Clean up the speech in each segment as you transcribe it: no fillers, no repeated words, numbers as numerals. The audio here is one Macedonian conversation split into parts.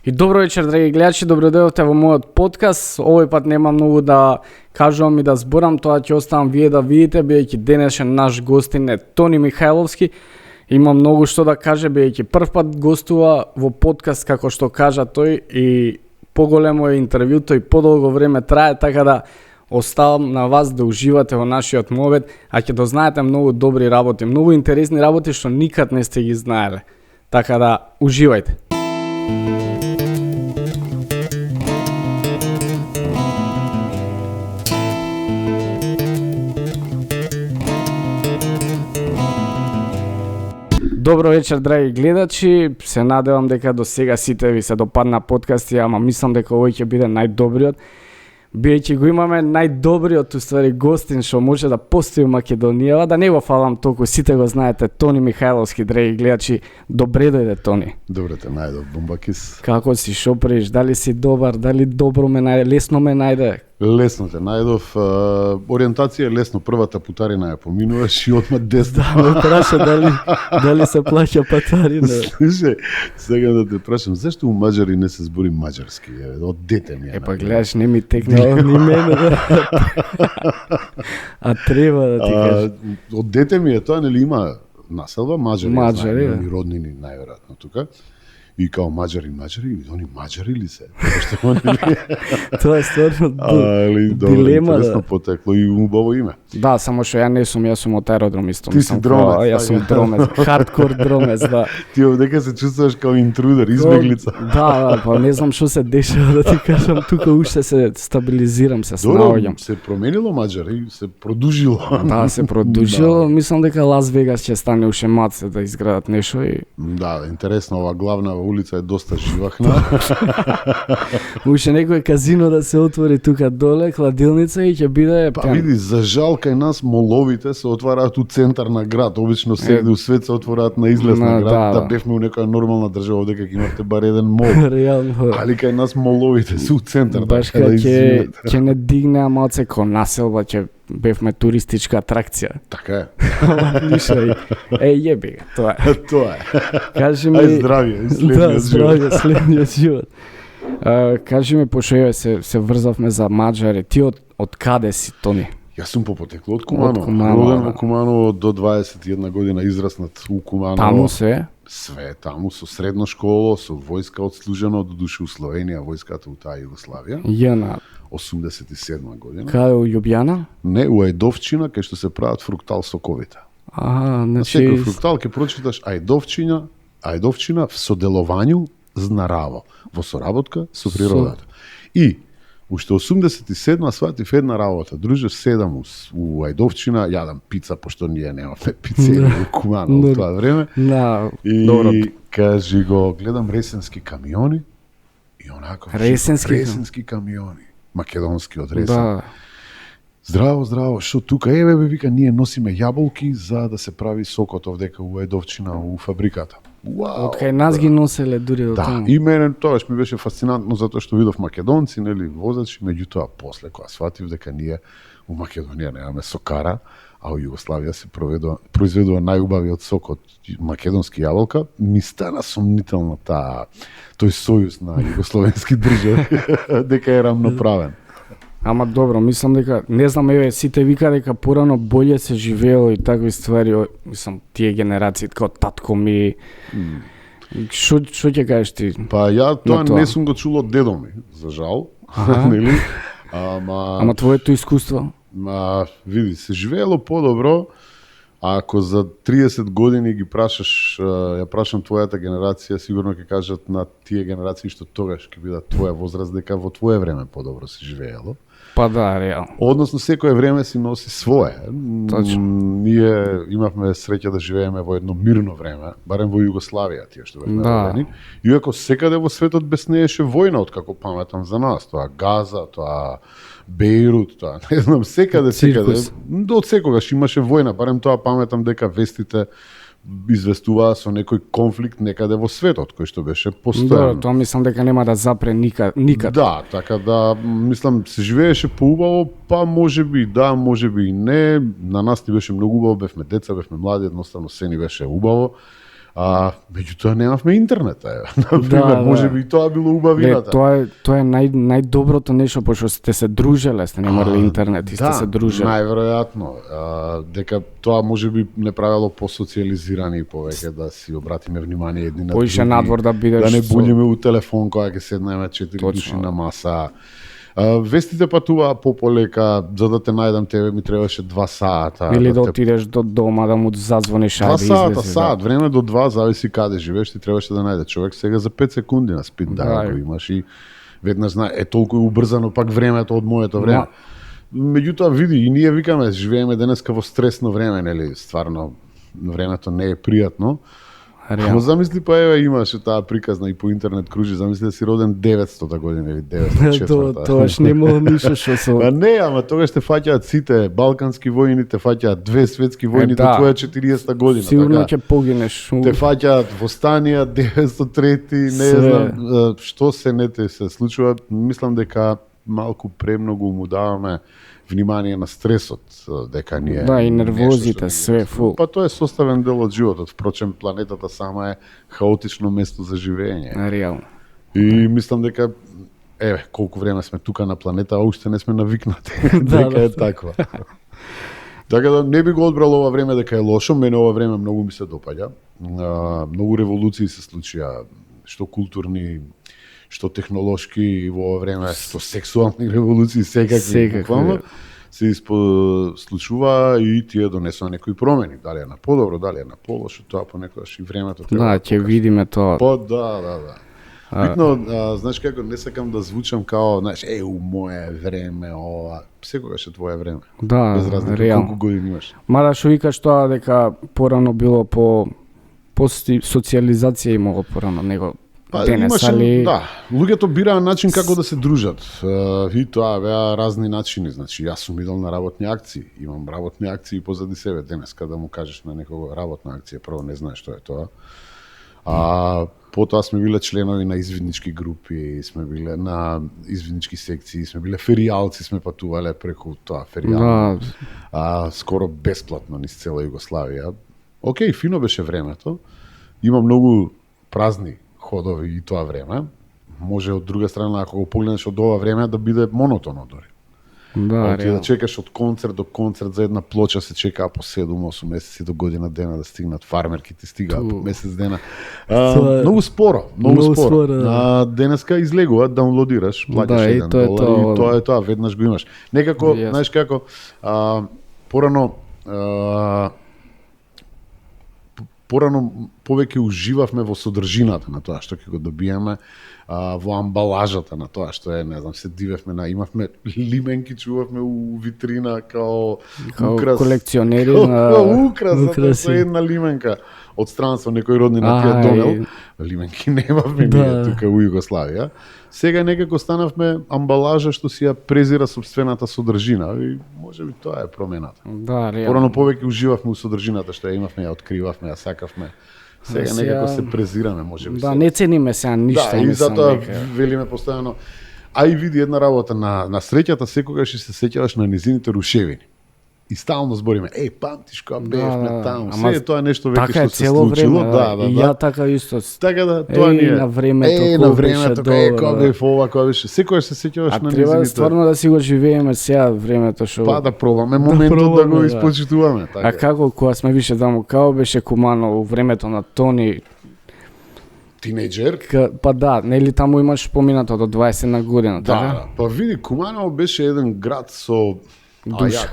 И добро вечер, драги гледачи, добро дојдовте во мојот подкаст. Овој пат нема многу да кажувам и да зборам, тоа ќе оставам вие да видите, бидејќи денешен наш гостин е Тони Михајловски. Има многу што да каже, бидејќи прв пат гостува во подкаст, како што кажа тој, и поголемо е интервјуто и подолго време трае, така да оставам на вас да уживате во нашиот мобет, а ќе дознаете многу добри работи, многу интересни работи што никад не сте ги знаеле. Така да уживајте. Добро вечер, драги гледачи. Се надевам дека до сега сите ви се допадна подкасти, ама мислам дека овој ќе биде најдобриот. Бидејќи го имаме најдобриот уствари гостин што може да постои во Македонија, да не го фалам толку, сите го знаете, Тони Михајловски, драги гледачи. Добре дојде, Тони. Добре те најдов, Бомбакис. Како си, шо правиш? Дали си добар, дали добро ме најде, лесно ме најде? Лесно те најдов. Ориентација е лесно, првата путарина ја поминуваш и одма десно. Да, ме праша дали се плаќа патарина. Слушај, сега да те прашам, зашто у маđари не се збори маđарски? Од дете ми е. Па гледаш, не ми текне ни мене. А треба да ти кажеш. Од дете ми е тоа, нели има населба маđари, да. и роднини најверојатно тука. И као маđари, они маđари ли се? Што они Тоа е стварно дилема, интересно потекло и убаво име. Да, само што ја не сум, јас сум од аеродром исто. Ти си дромец. Јас сум дромец, хардкор дромец, да. Ти овдека се чувствуваш као интрудер, избеглица. Да, па не знам што се дешава, да ти кажам, тука уште се стабилизирам, се снаоѓам. Се променило маđари, се продужило. Да, се продужило, мислам дека Лас Вегас ќе стане уште маце да изградат нешто и... Да, интересно, ова главна улица е доста живахна. Уште некој казино да се отвори тука доле, хладилница и ќе биде... Па види, за жал кај нас моловите се отвараат у центар на град. Обично сегде у свет се отвораат на излез на град. Да бевме у некоја нормална држава овде кога имавте бар еден мол. Реално. Али кај нас моловите се у центар. Баш кога ќе не дигнеа малце кон населба, ќе бевме туристичка атракција. Така е. Ништо јеби га, тоа е. Тоа е. Кажи ми... Ај здравје, следниот да, здравје, следниот живот. Кажи ми, пошто се врзавме за маđари, ти од каде си, Тони? Јас сум по потекло од Куманово. Роден во Куманово до 21 година, израснат у Куманово. Таму се? Све таму, со средно школо, со војска одслужено, додуше у Словенија, војската у таа Југославија. Јана. 87 година. Каде, у Љубјана? Не, у Ајдовчина, кај што се прават фруктал соковите. Значи... На секој фруктал ќе прочиташ Ајдовчина в соделувању знараво, во соработка со природата. И уште 87 сватив една работа. Друже, седам у Ајдовчина, јадам пица, пошто ние немаме пицери у Куманово во тоа време. Да, и кажи го, гледам ресенски камиони и онако ресенски камиони, македонски од Ресен. Да. Здраво, што тука? Еве бе, вика, ние носиме јаболки за да се прави сокот овдека у Ајдовчина у фабриката. Вау! Од кај нас ги носеле дури до таму. Да, и мене тоаш ми беше фасцинантно затоа што видов македонци, нели, возачи, меѓутоа после кога сватив дека ние у Македонија немаме сокара, а у Југославија се произведува најубавиот сок од македонски јаболка, ми стана сомнително тој сојуз на југословенски држави дека е рамноправен. Ама добро, мислам дека, не знам, еве, сите вика дека порано боле се живеело и такви ствари, мислам, тие генерации, како татко ми... Што ќе кажеш ти? Па ја тоа не сум го чул од дедо ми, за жал, нели? Ама твоето искуство? Види, се живеело подобро, ако за 30 години ги прашаш, ја прашам твојата генерација, сигурно ќе кажат на тие генерации што тогаш ќе бидат твоја возраст, дека во твое време подобро се живеело. Па да, реално. Односно, секое време си носи свое. Точно. Ние имавме среќа да живееме во едно мирно време, барем во Југославија, тие што бевме родени. Иако секаде во светот беснееше војна, откако паметам за нас. Тоа Газа, тоа Бејрут, тоа, не знам, секаде. Од секогаш имаше војна, барем тоа паметам дека вестите известуваа со некој конфликт некаде во светот, кој што беше постојано. Да, тоа мислам дека нема да запре никад. Да, така да, мислам, се живееше поубаво, па можеби да, можеби и не. На нас ни беше многу убаво, бевме деца, бевме млади, едноставно се ни беше убаво. Меѓутоа немавме интернет, например, можеби и тоа било убавината. Тоа е најдоброто нешто, пошто сте се дружеле, сте немале интернет и сте се дружеле. Најверојатно, дека тоа можеби не правело посоциализирани повеќе, да си обратиме внимание едни на други. Поише надвор да бидеш. Да не буљиме у телефон кога ќе седнеме 4 души на маса. Вестите патуваа пополека, за да те најдам тебе ми требаше 2 сата. Или да отидеш до дома да му зазвониш, 2 сата, сат, време до 2, зависи каде живееш, ти требаше да најде човек. Сега за 5 секунди на спид го имаш и веднаш знае, толку е убрзано пак времето од моето време. Меѓутоа види, и ние викаме, живееме денеска во стресно време, нели, стварно времето не е пријатно. Ама замисли, па еве имаше таа приказна и по интернет кружи, замисли да си роден 900-та година или 904-та. Тоаш не мога ништо што со. Не, ама тогаш те фаќаат сите балкански војни, те фаќаат 2 светски војни до твоја 40-та година. Сигурно ќе погинеш. Те фаќаат востанија 903-ти, не знам што се не те се случува. Мислам дека малку премногу му даваме внимание на стресот, дека ние... Да, и нервозите, све, фул. Па тоа е составен дел од животот. Впрочем, планетата сама е хаотично место за живење. Реално. И мислам дека, колку време сме тука на планета, а уште не сме навикнати дека е таква. Така да не би го одбрал ова време дека е лошо, мене ова време многу ми се допаѓа. Многу револуции се случија, што културни, што технолошки во ова време, што сексуални револуции, секакви се случува и тие донесува некои промени, дали е на подобро, дали е на полошо, тоа понекогаш и времето треба. Да, ќе видиме тоа. Да. Битно, знаеш како, не сакам да звучам као, знаеш, у мое време, ова, секогаш е твое време. Да, без разлика колку години имаш. Мада што викаш тоа дека порано било по социализација имало порано него. Да, луѓето бираа начин како да се дружат. И тоа беа разни начини. Значи, јас сум идол на работни акции. Имам работни акции позади себе денеска, да му кажеш на некого работна акција, прво не знаеш што е тоа. Потоа сме биле членови на извиднички групи, сме биле на извиднички секции, сме биле феријалци, сме патувале преку тоа феријал. Скоро бесплатно низ цела Југославија. Океј, фино беше времето. Има многу празни ходови и тоа време. Може од друга страна, ако го погледнеш од ова време, да биде монотоно дори. Да, да чекаш од концерт до концерт за една плоча, се чекаа по 7-8 месеци до година дена да стигнат, фармерките стигаат по месец дена. Многу споро. Денеска излегува, даунлодираш, плаќаш $1 и тоа е тоа, веднаш го имаш. Некако, знаеш како, порано повеќе уживавме во содржината на тоа што ќе го добиеме, во амбалажата на тоа што е, не знам, се дивевме на, имавме лименки, чувавме у витрина као украс. Колекционери на украс со една лименка од странство некој роднина ти ја донел. Лименки немавме ние тука у Југославија. Сега некако станавме амбалажа што си ја презира сопствената содржина и можеби тоа е промената. Да, реално. Порано повеќе уживавме у содржината што ја имавме, ја откривавме, ја сакавме. Сега некако се презираме, можеби. Да, не цениме сега ништо. Да, и затоа велиме постојано. А и види една работа, на среќата секогаш се сеќаваш на низините рушевини. И стално збориме, памтиш кога бевме таму, се е тоа нешто веќе што се случило. И ја така исто. Така да, тоа ни е. На времето, кога бев ова, кога беше. Секогаш се сеќаваш на низините. А треба стварно да си го живееме сега времето што. Па да пробаме моментот да го испочитуваме. А како кога сме више таму, као беше Кумано у времето на Тони? Тинејџер? Па да, нели таму имаш поминато до 20 година, така? Да, па види, Куманово беше еден град со душа.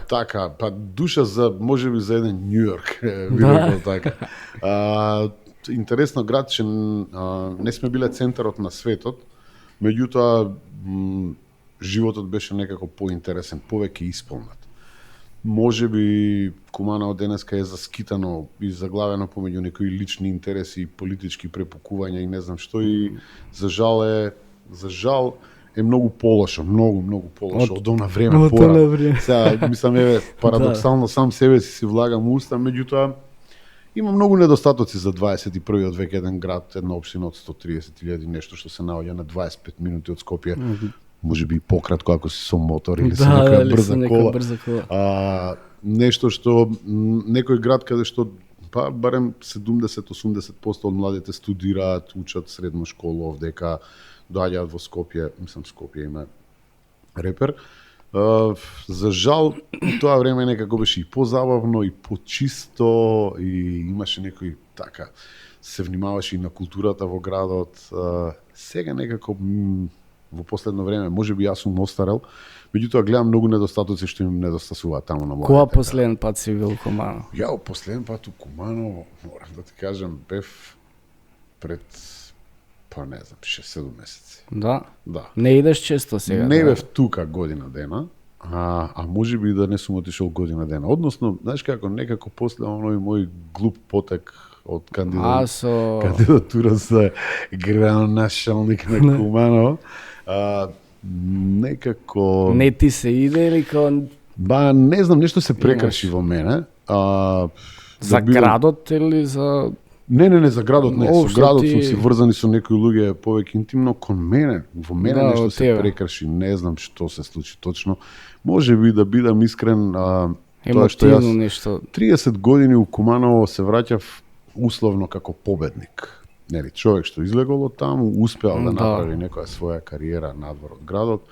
Душа за, можеби за еден Њујорк, би рекол така. Интересно град, че не сме биле центарот на светот, меѓутоа животот беше некако поинтересен, повеќе исполнат. Можеби Куманово денеска е заскитано и заглавено помеѓу некои лични интереси и политички препукувања и не знам што, и за жал е многу полошо, многу полошо од она време пора. Сега мислам парадоксално сам себе си влагам уста, меѓутоа има многу недостатоци за 21-виот век, еден град, една општина од 130.000 нешто што се наоѓа на 25 минути од Скопје. Можеби и пократко ако си со мотор или со некоја брза кола. Нешто што некој град каде што Па барем 70-80% од младите студираат, учат средна школа овдека, доаѓаат во Скопје, мислам Скопје има репер. За жал, тоа време некако беше и позабавно, и почисто, и имаше некој така, се внимаваше и на културата во градот. Сега некако во последно време, можеби јас сум остарел, меѓутоа гледам многу недостатоци што им недостасуваат таму на младите. Која последен пат си бил у Куманово? Ја последен пат у Куманово, морам да ти кажам, бев пред, па не знам, 6-7 месеци. Да? Да. Не идеш често сега? Не да? бев тука година дена, а можеби и да не сум отишол година дена. Односно, знаеш како, некако после оној мој глуп потек од кандидатура за градоначалник на Куманово, некако... Не ти се иде или као... Ба, не знам, нешто се прекрши во мене. За градот или за... Не, за градот не. Со градот ти... сум си врзани со некои луѓе повеќе интимно, кон мене, во мене да, нешто се прекрши, не знам што се случи точно. Може би да бидам искрен, тоа што јас нешто. 30 години у Куманово се враќав условно како победник. Нели, човек што излегол од таму, успеал да направи некоја своја кариера надвор од градот,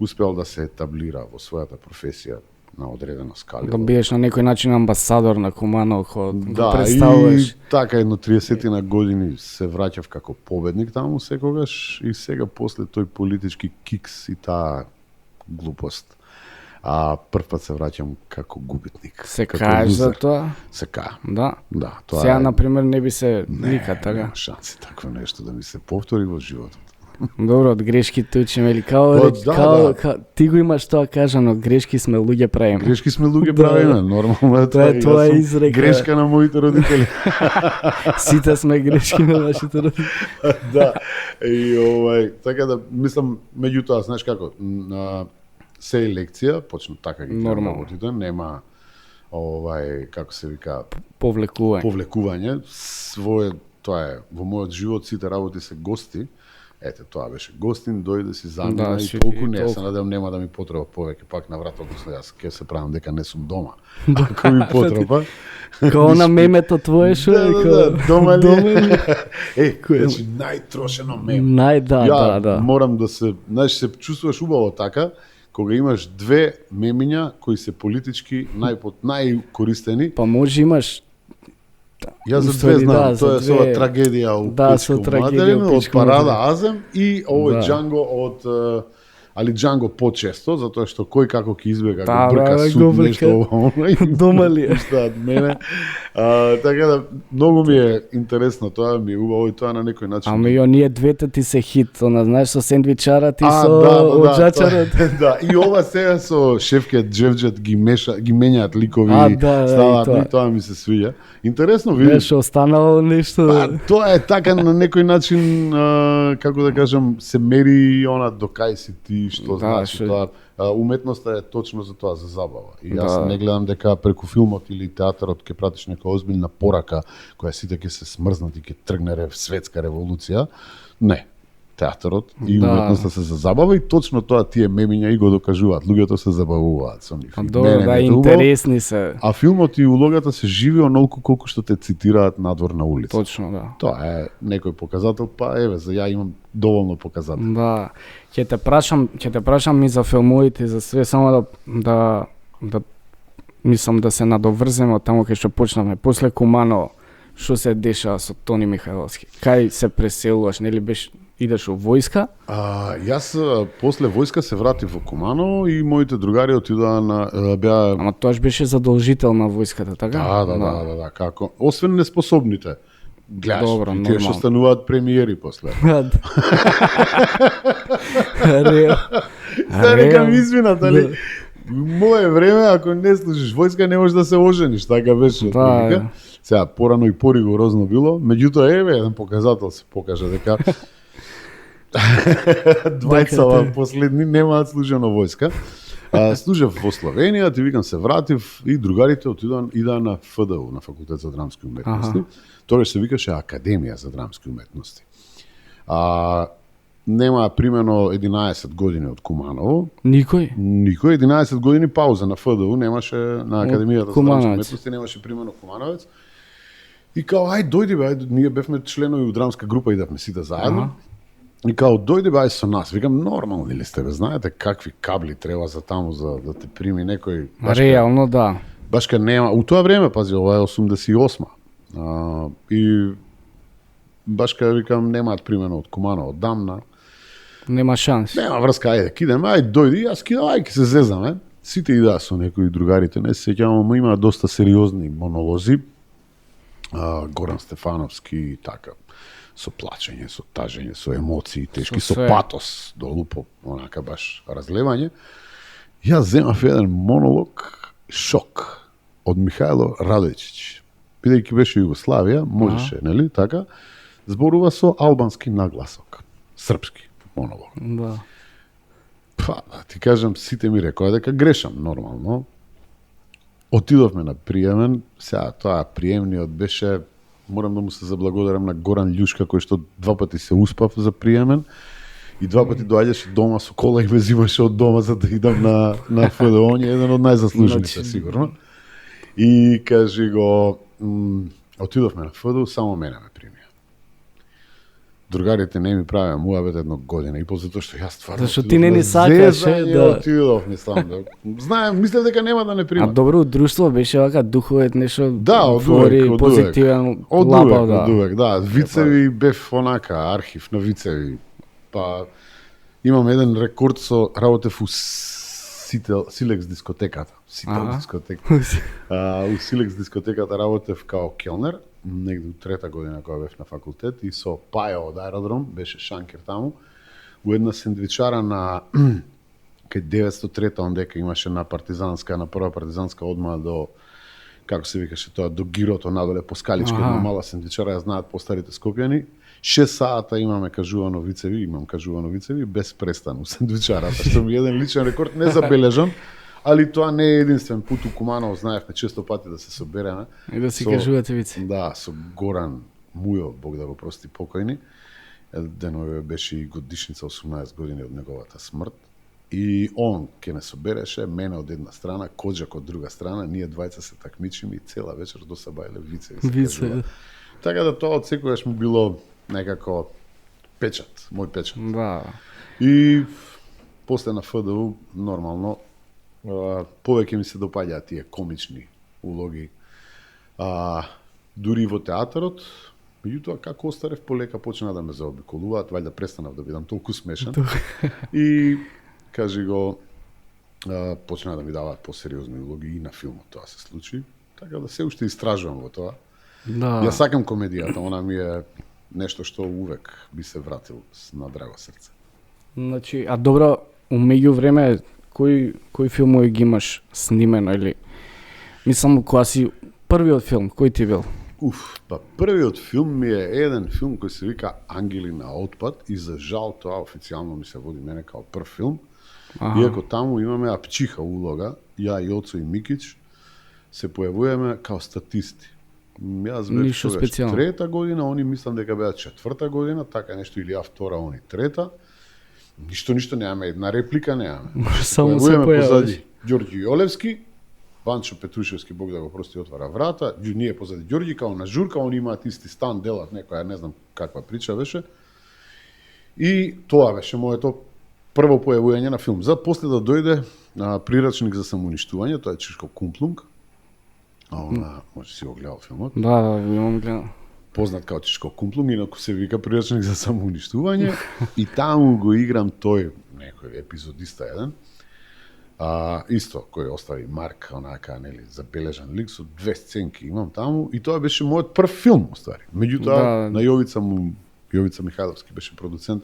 успеал да се етаблира во својата професија на одредена скала. Да биеш на некој начин амбасадор на Куманово, да, представуваш. И така едно 30 на години се враќав како победник таму секогаш и сега после тој политички кикс и таа глупост. Прв пат се враќам како губитник. Се каеш за тоа? Се каем. Да? Да, тоа сега, например, не би се вика така? Не, шанси такво нешто да ми се повтори во животот. Добро, од грешките учиме или као ти го имаш тоа кажано, грешки сме луѓе правиме. Грешки сме луѓе правиме, нормално е тоа. Тоа е изрека. Грешка на моите родители. Сите сме грешки на нашите родители. Да. И така да мислам, меѓутоа, знаеш како, се е лекција, почна така ги работите, нема како се вика, повлекување. Тоа е во мојот живот, сите работи се гости. Ете, тоа беше гостин, дојде си замина и толку не, се надевам нема да ми потреба повеќе пак на врат, односно јас ќе се правам дека не сум дома. Ако ми потреба. Као на мемето твое шо е, дома ли? Значи најтрошено меме. Да. Морам да се, знаеш, се чувствуваш убаво така, кога имаш две мемиња кои се политички најкористени. Па може имаш. Јас за две знам, тоа е со трагедија у Пичко материна, од Парада Азем и овој Джанго од али Джанго почесто, затоа што кој како ќе избега, го брка суд, нешто дома ли е? Од мене. Така да, многу ми е интересно тоа, ми е убаво и тоа на некој начин. Ама и оние двете ти се хит, знаеш, со сендвичарот и со оджачарот. Да, и ова сега со шефкет Джевџет ги менјаат ликови, ставаат, тоа ми се свиѓа. Интересно, видиш. Беше останало нешто. Тоа е така на некој начин, како да кажам, се мери она до кај си ти, што значи тоа. Уметноста е точно за тоа, за забава. И јас не гледам дека преку филмот или театарот ќе пратиш нека озбилна порака која сите ќе се смрзнат и ќе тргне светска револуција. Не. Театарот и уметноста се за забава и точно тоа тие мемиња и го докажуваат. Луѓето се забавуваат со нив. Добро, интересни се. А филмот и улогата се живи онолку колку што те цитираат надвор на улица. Точно, да. Тоа е некој показател, па еве, за ја имам доволно показател. Да. Ќе те прашам и за филмовите, за све, само да мислам да се надоврземе од таму кај што почнавме. После Куманово, што се дешава со Тони Михајловски? Кај се преселуваш, нели идеш во војска? Јас после војска се вратив во Куманово и моите другари отидоа беа. Ама тоаш беше задолжител на војската, така? Да, како освен неспособните. Гледаш, добро, тие што стануваат премиери после. Рекам извинат, али мое време, ако не служиш војска, не можеш да се ожениш, така беше. Сега, порано и поригорозно било, меѓутоа, еве, еден показател се покажа дека двајцава последни немаат служено војска. Служев во Словенија, ти викам се вратив и другарите идаа на ФДУ, на Факултет за драмски уметности. Тогаш се викаше Академија за драмски уметности. Нема примено 11 години од Куманово. Никој 11 години пауза на ФДУ немаше, на Академијата за драмски уметности немаше примено Кумановец. И као, ај дојди бе, ние бевме членови у драмска група, идавме сите заедно. И као, дојди бе, ај со нас. Викам, нормални ли сте бе, знаете какви кабли треба за таму, за да те прими некој... Реално, да. Баш ка нема, у тоа време, пази, ова е 88-ма. И баш ка викам, немаат примено од Кумано, од Дамна. Нема шанс. Нема врска, ајде, кидеме, ајде, дојди, јас кидам, ајде, ке се зезаме. Сите идеа со некои другарите, не се сеќавам, ама има доста сериозни монолози. Горан Стефановски и така, со плачење, со тажење, со емоции тешки, со патос, долу по онака баш разлевање. Јас земав еден монолог Шок од Михајло Радојчиќ. Бидејќи беше Југославија, можеше, нели, така, зборува со албански нагласок, српски монолог. Да. Па, ти кажам, сите ми рекоа дека грешам, нормално. Отидовме на приемен, сега тоа приемниот беше, морам да му се заблагодарам на Горан Љушка, кој што 2 пати се успав за приемен и 2 пати доаѓаше дома со кола и ме зимаше од дома за да идам на ФДО, он е еден од најзаслужените, сигурно. И кажи го, отидовме на ФДО, само мене ме примија. Другарите не ми правеа муабет едно година и после тоа што јас стварно... Зашто ти не ни сакаше, да. Отидов, мислам, да. Знаем, мислев дека нема да не примат. А добро, друштво беше вака духовет нешто. Да, од позитивен лапав, да. Од увек, да. Вицеви бев онака, архив на вицеви. Па имам еден рекорд со работев у Силекс дискотеката. У Силекс дискотеката работев као келнер, негде у 3-та година кога бев на факултет и со Пајо од аеродром, беше шанкер таму, у една сендвичара на кај 903-та, ондека имаше на партизанска, на прва партизанска одма до, како се викаше тоа, до гирото надоле по скаличка, една мала сендвичара, ја знаат постарите скопјани. 6 сата имам кажувано вицеви без престан у сендвичарата, што ми е еден личен рекорд, незабележан, али тоа не е единствен пут у Куманово, знаевме често пати да се собереме. И да си кажувате вици. Да, со Горан Мујо, Бог да го прости покојни. Денове беше и годишница 18 години од неговата смрт. И он ке не собереше, мене од една страна, Коджак од друга страна, ние двајца се такмичиме и цела вечер досабајле вицеви. Така да тоа од секогаш ми било некако печат, мој печат. Да. И после на ФДУ, нормално, повеќе ми се допаѓаат тие комични улоги. Дури во театарот, меѓутоа како остарев полека почна да ме заобиколуваат, вајда престанав да бидам толку смешен. И кажи го, почна да ми даваат посериозни улоги и на филмот тоа се случи. Така да се уште истражувам во тоа. Да. Ја сакам комедијата, она ми е нешто што увек би се вратил на драго срце. Значи, а добро, у меѓувреме кои филмови ги имаш снимено или мислам кога си првиот филм кој ти бил? Па првиот филм ми е еден филм кој се вика Ангели на отпад и за жал тоа официјално ми се води мене као прв филм. Иако таму имаме апчиха улога, ја и Оцо и Микич се појавуваме као статисти. Јас бев тогаш 3-та година, они мислам дека беа 4-та година, така нешто или втора, они 3-та. Ништо немаме, една реплика немаме. Само се појавиш. Позади Ѓорѓи Јолевски, Ванчо Петрушевски, Бог да го прости, отвара врата, ние позади Ѓорѓи, као на журка, они имаат исти стан, делат некоја, не знам каква прича беше. И тоа беше моето прво појавување на филм. За после да дојде прирачник за самоуништување, тоа е Чишко Кумплунг. Може си го гледал филмот. Да, имам гледал. Познат као Чишко Кумплунг, инаку се вика прирачник за самоуништување. И таму го играм тој, некој епизодиста еден. Исто, кој остави марк, онака, нели, забележан лик, со 2 сценки имам таму. И тоа беше мојот прв филм, оствари. Меѓутоа, на Јовица Михајловски беше продуцент.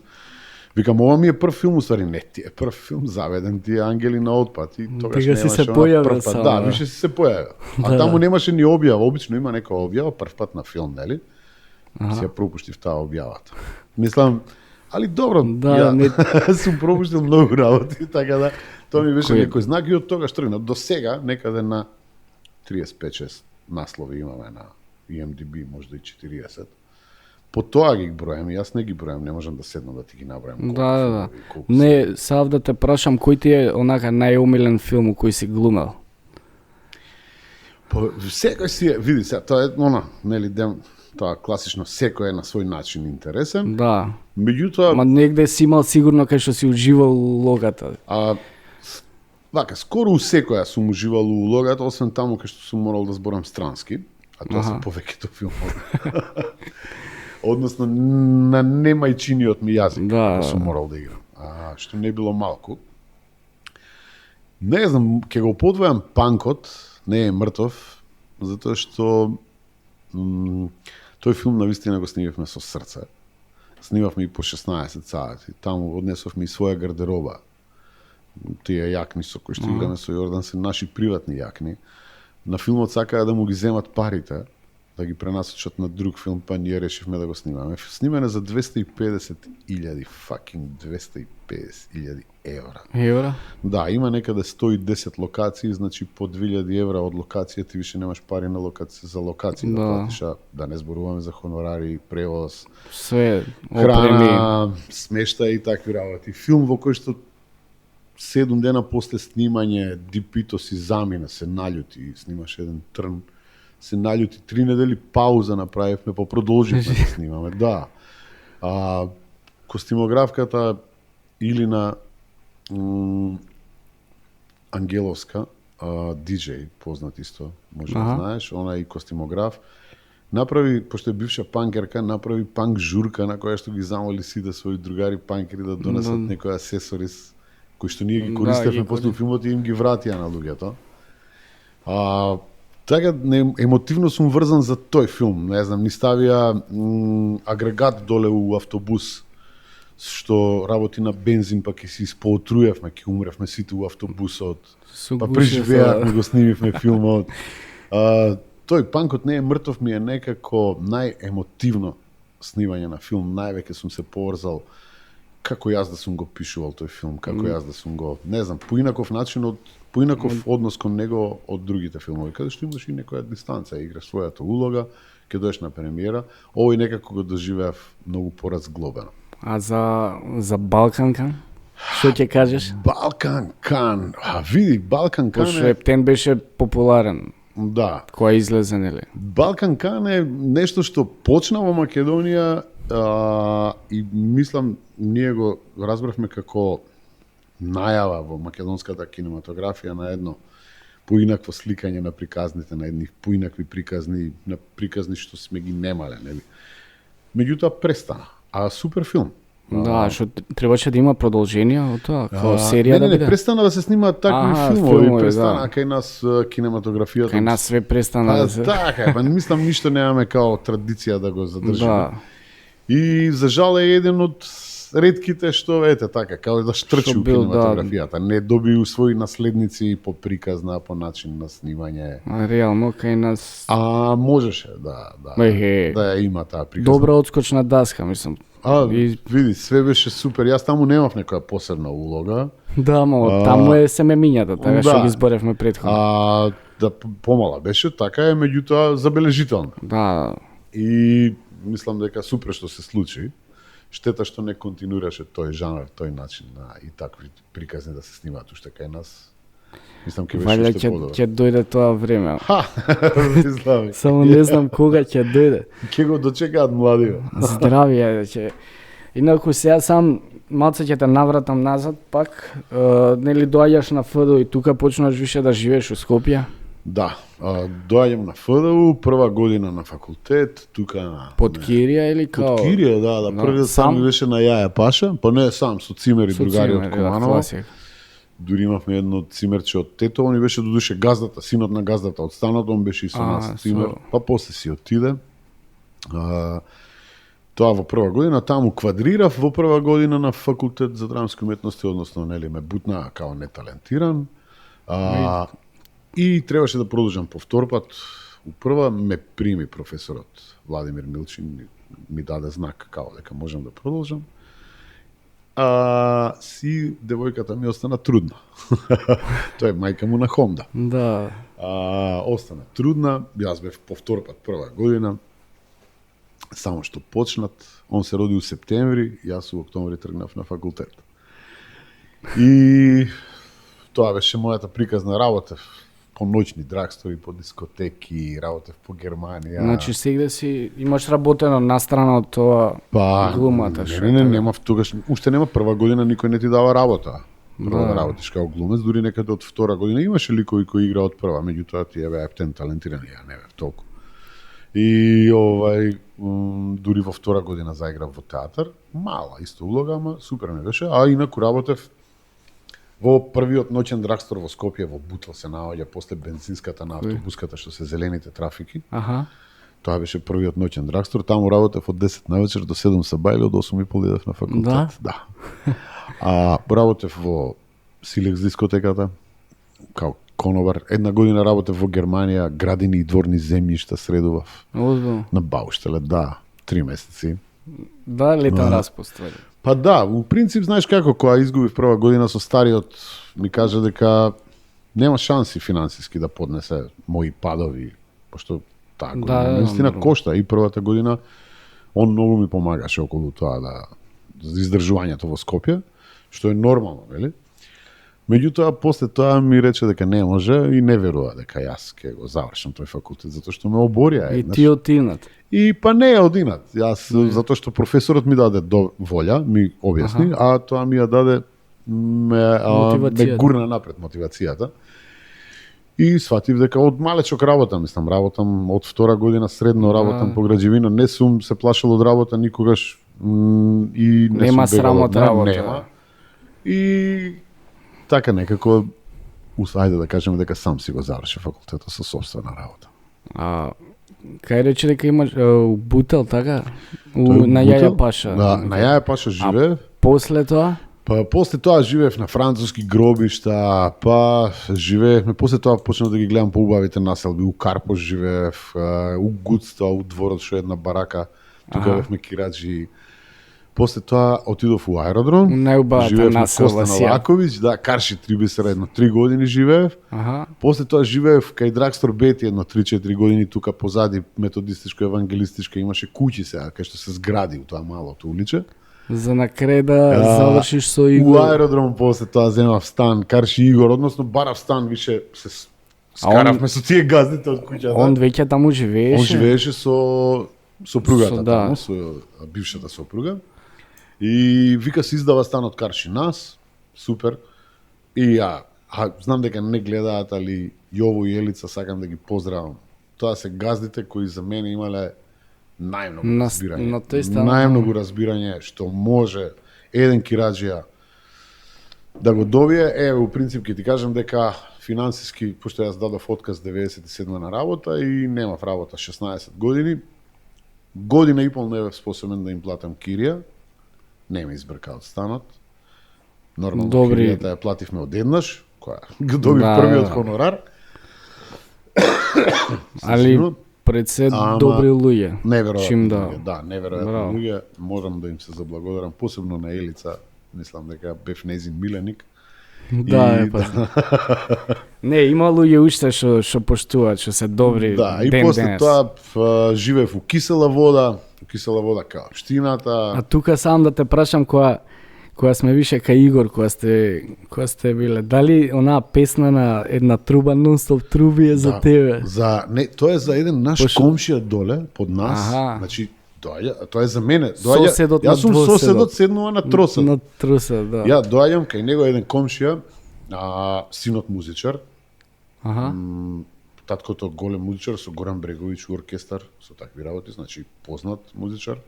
Викам, ова ми е прв филм, уствари, не ти е прв филм, заведен ти е Ангели на отпад. И тогаш немаше се појавил само. Да, више си се појавил. А таму немаше ни објава, обично има нека објава, прв пат на филм, нели? Си ја пропуштив таа објавата. Мислам, али добро, сум пропуштил многу работи, така да, тоа ми беше некој знак и од тогаш тргна. До сега, некаде на 35-6 наслови имаме на IMDb, можда и 40. По тоа ги бројам, јас не ги бројам, не можам да седнам да ти ги набројам. Да. Не, сав да те прашам, кој ти е онака најомилен филм кој си глумел? Секој си е, види се, тоа е она, нели, тоа класично, секој е на свој начин интересен. Да. Меѓутоа, Ма негде си имал сигурно кај што си уживал улогата. вака, скоро у секоја сум уживал у улогата, освен таму кај што сум морал да зборам странски, а тоа се повеќето филмови. Односно, на немајчиниот ми јазик, Да. сум морал да играм. Што не било малку. Не знам, ќе го подвојам панкот, не е мртов, затоа што тој филм навистина го снимавме со срце. Снимавме и по 16 сати. Таму однесовме и своја гардероба. Тие јакни со кои што играме со Јордан се наши приватни јакни. На филмот сакаа да му ги земат парите, да ги пренасочат на друг филм, па ние решивме да го снимаме. Снимане за 250.000, fucking 250.000 евра. Евра? Да, има некаде 110 локации, значи по 2000 евра од локација ти више немаш пари на локација за локација да платиш, да не зборуваме за хонорари, превоз, Све, храна, смештај и такви работи. Филм во кој што 7 дена после снимање DP-то си замина, се наљути, снимаше еден трн, се наљути 3 недели пауза направивме, па продолживме да снимаме. Да. Костимографката Илина Ангеловска, диџеј, познат исто, може да знаеш, она е и костимограф. Направи, пошто е бивша панкерка, направи панк журка на која што ги замоли сите своји другари панкери да донесат некои асесорис кои што ние ги користевме после филмот и им ги вратија на луѓето. Така, емотивно сум врзан за тој филм. Не знам, ни ставија агрегат доле у автобус, што работи на бензин, па ќе се испоотруевме, ќе умревме сите у автобусот. Па преживеавме, го снимивме филмот. Тој панкот не е мртов, ми е некако најемотивно снимање на филм. Највеќе сум се поврзал како јас да сум го пишувал тој филм, како јас да сум го, не знам, поинаков начин поинаков однос кон него од другите филмови, каде што имаш и некоја дистанца, играш својата улога, ќе доеш на премиера, овој некако го доживеав многу поразглобено. А за Балкан Кан? Што ќе кажеш? Балкан Кан, види, Балкан Кан Пошто Ептен беше популарен. Да. Која излезе, нели? Балкан Кан е нешто што почна во Македонија и мислам, ние го разбравме како најава во македонската кинематографија на едно поинакво сликање на приказните, на едни поинакви приказни, на приказни што сме ги немале, нели? Меѓутоа престана. Супер филм. Да, што требаше да има продолжение од тоа, како серија да биде. Не, престана да се снимаат такви филмови, престана кај нас кинематографијата. Кај нас све престана да се. Така, мислам ништо немаме као традиција да го задржиме. И за жал е еден од ретките што така, као да штрчи у кинематографијата, не доби своји наследници по приказна, по начин на снимање. Реално кај нас можеше, да има таа приказна. Добра одскочна даска, мислам. Види, све беше супер. Јас таму немав некоја посебна улога. Да, таму е семемињата, така што ги зборевме претходно. Да, помала беше, така е, меѓутоа забележително. Да. И мислам дека супер што се случи. Штета што не континуираше тој жанр, тој начин и такви приказни да се снимаат уште кај нас. Мислам ќе беше уште подобро. Ќе дојде тоа време. Мислам. Само не знам кога ќе дојде. Ќе го дочекаат младиве. Здравје, ќе. Инаку сега сам малце ќе те навратам назад пак, нели доаѓаш на ФДУ и тука почнаш више да живееш у Скопје? Да, доаѓам на ФДУ, прва година на факултет, тука под Кирија или као? Под Кирија, да, првиот сам беше на Јаја Паша, па не сам, со цимер и другари од Команово. Дури имавме едно цимерче од тето, он и беше додуше газдата, синот на газдата од станот, он беше и со нас цимер, па после си отиде. Тоа во прва година, таму квадрирав во прва година на факултет за драмски уметности, односно нели ме бутна као неталентиран. И требаше да продолжам по втор пат. У прва ме прими професорот Владимир Милчин, ми даде знак као дека можам да продолжам. Си девојката ми остана трудна. Тоа е мајка му на Хонда. Да. Остана трудна, јас бев по втор пат прва година. Само што почнат, он се роди у септември, јас у октомври тргнав на факултет. И тоа беше мојата приказна работа. по ноќни драгстори, по дискотеки, работев по Германија. Значи сегде си имаш работено настрана од тоа глумата. Нема тогаш, уште нема прва година никој не ти дава работа. Прво да работиш као глумец, дури некаде од втора година имаше ликови кои игра од прва, меѓутоа тие беа ептен талентирани, ја не бев толку. И дури во втора година заиграв во театар, мала исто улога, ама супер ми беше, а инаку работев во првиот ноќен драгстор во Скопје, во Бутел се наоѓа после бензинската на автобуската што се зелените трафики. Аха. Тоа беше првиот ноќен драгстор, таму работев од 10 највечер до 7 са бајле, од 8:30 идев на факултет. Да. Работев во Силекс дискотеката, као конобар. Една година работев во Германија, градини и дворни земјишта средував. На Бауштеле, да, 3 месеци. Да, летен распуст. Па да, у принцип, знаеш како, кога изгубив прва година со стариот, ми кажа дека нема шанси финансиски да поднесе мои падови, пошто таа година наистина кошта и првата година он многу ми помагаше околу тоа за издржувањето во Скопје, што е нормално, нели? Меѓутоа, после тоа ми рече дека не може и не верува дека јас ќе го завршам тој факултет, затоа што ме оборија. И ти одинат. И па не е одинат. Јас, затоа што професорот ми даде волја, ми објасни, а тоа ми ја даде ме гурна напред мотивацијата. И сватив дека од малечок работам од втора година средно работам по граѓевина, не сум се плашал од работа никогаш и не нема сум срам од работа. Нема. И така некако, ајде да кажеме дека сам си го заврши факултетот со сопствена работа. Кај рече дека имаш Бутел, така? На Јаја Паша. Да, на Јаја Паша живеев. После тоа? Па после тоа живеев на француски гробишта, па живеевме, после тоа почнав да ги гледам поубавите населби, у Карпош живеев, у Гуцта, у дворот што една барака, тука бевме кираџи. После тоа отидов у аеродром, живеев на Коста Новаковиќ, да, Карши Трибисера, едно 3 години живеев. После тоа живеев кај Драгстор Бети едно 3-4 години, тука позади методистичко евангелистичка имаше куќи сега, кај што се згради у тоа малото уличе. За на крај да завршиш со Игор. У аеродром после тоа земав стан, Карши Игор, односно барав стан, више се скаравме со тие газдите од куќата. Он веќе таму живееше? Он живееше со сопругата таму, со бившата сопруга. И вика се издава станот Карши нас, супер. И знам дека не гледаат, али Јово и Елица сакам да ги поздравам. Тоа се газдите кои за мене имале најмногу разбирање. Најмногу разбирање што може еден кираџија да го добие. У принцип ќе ти кажам дека финансиски, пошто јас дадов отказ 97 на работа и немав работа 16 години, година и пол не бев способен да им платам кирија. Не ме избрка од станот. Нормално киријата ја плативме одеднаш, која го добив првиот хонорар. Али пред се добри луѓе. Неверојатно. Да, неверојатно луѓе. Можам да им се заблагодарам, посебно на Елица. Мислам дека бев нејзин миленик. Да, не, има луѓе уште што поштуваат, што се добри. Да, и после тоа живеев у Кисела вода као општината. А тука сам да те прашам, која сме више кај Игор, која сте биле, дали онаа песна на една труба нон-стоп труби е за тебе? Не, тоа е за еден наш комшија доле под нас. Значи тоа е за мене. Јас сум соседот, седнува на тросот. На тросот, да. Ја доаѓам кај него еден комшија, синот музичар. Таткото голем музичар со Горан Бреговиќ оркестар, со такви работи, значи познат музичар.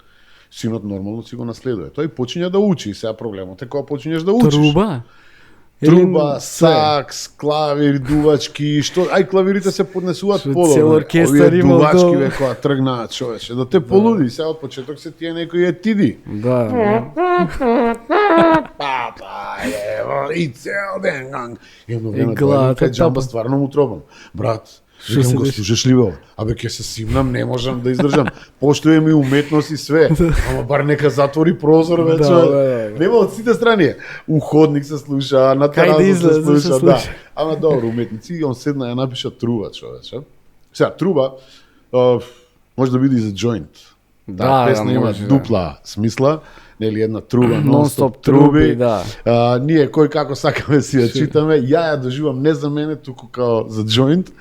Синот нормално си го наследува. Тој почиња да учи, сега проблемот е кога почињаш да учиш. Труба, сакс, клавир, дувачки, клавирите се поднесуваат подобро. Овие дувачки кога тргнаат, човече, да те полуди, сега од почеток се тие некои етиди. Да. Папа, ево, и цел ден. Едно време тоа кај џамба стварно му тробам. Брат, викам го слушаш ли бе? Абе, ќе се симнам, не можам да издржам. Поштуем и уметност и све, ама бар нека затвори прозор вече. Нема од сите страни. У ходник се слуша, на тераса се слуша, да. Ама добро, уметници, он седна ја напиша труба, човече. Сега, труба може да биде и за джойнт. Да, песна има дупла смисла. нели една труба, Non-stop non-stop труби. да. Ние кој како сакаме си ја читаме, ја доживам не за мене, туку као за джоинт.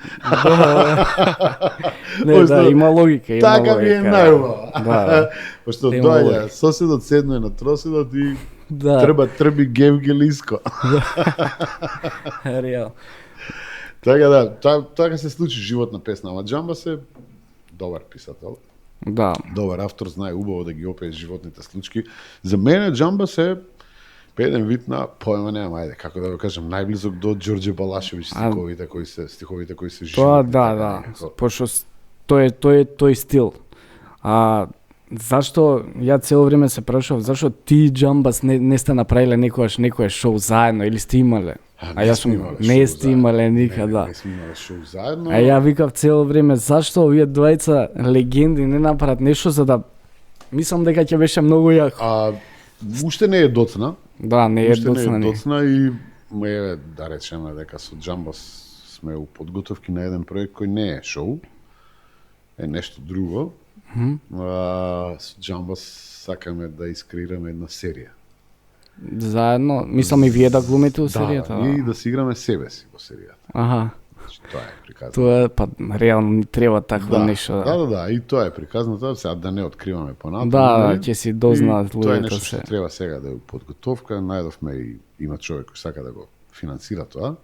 Не, да, има логика, има така логика. ми е најубава. Да. Пошто Има доаѓа логика. соседот седно е на троседот и Да. треба трби гевгелиско. Реал. Така да, така се случи животна песна, ама Джамбас е добар писател. Да. Добар автор, знае убаво да ги опее животните случки. За мене Джамбас е еден вид на поема немам, ајде, како да го кажам, најблизок до Ѓорѓе Балашевиќ стиховите кои се животни. Тоа да. Пошто тој стил. Зашто ја цело време се прашував зашто ти и Джамбас не сте направиле некое шоу заедно или сте имале? Јас сум не сте имале никада. Не сме имале шоу заедно. Ја викав цело време зашто овие двајца легенди не направат нешто за да мислам дека ќе беше многу јако. Уште не е доцна. Да, не е Уште доцна. не е доцна и ме да речеме дека со Джамбас сме у подготовки на еден проект кој не е шоу. Е нешто друго. Со Джамбас сакаме да искреираме една серија. Заедно, мислам и вие да глумите у серијата. Да, и да си играме себе си во серијата. Аха. Значи, тоа е приказано. Тоа е па реално ни треба такво нешто. Да, и тоа е приказното, сега да не откриваме понатаму. Да, ќе си дознаат луѓето. Тоа е луѓето нешто се. што треба сега да е подготовка, најдовме и има човек кој сака да го финансира тоа.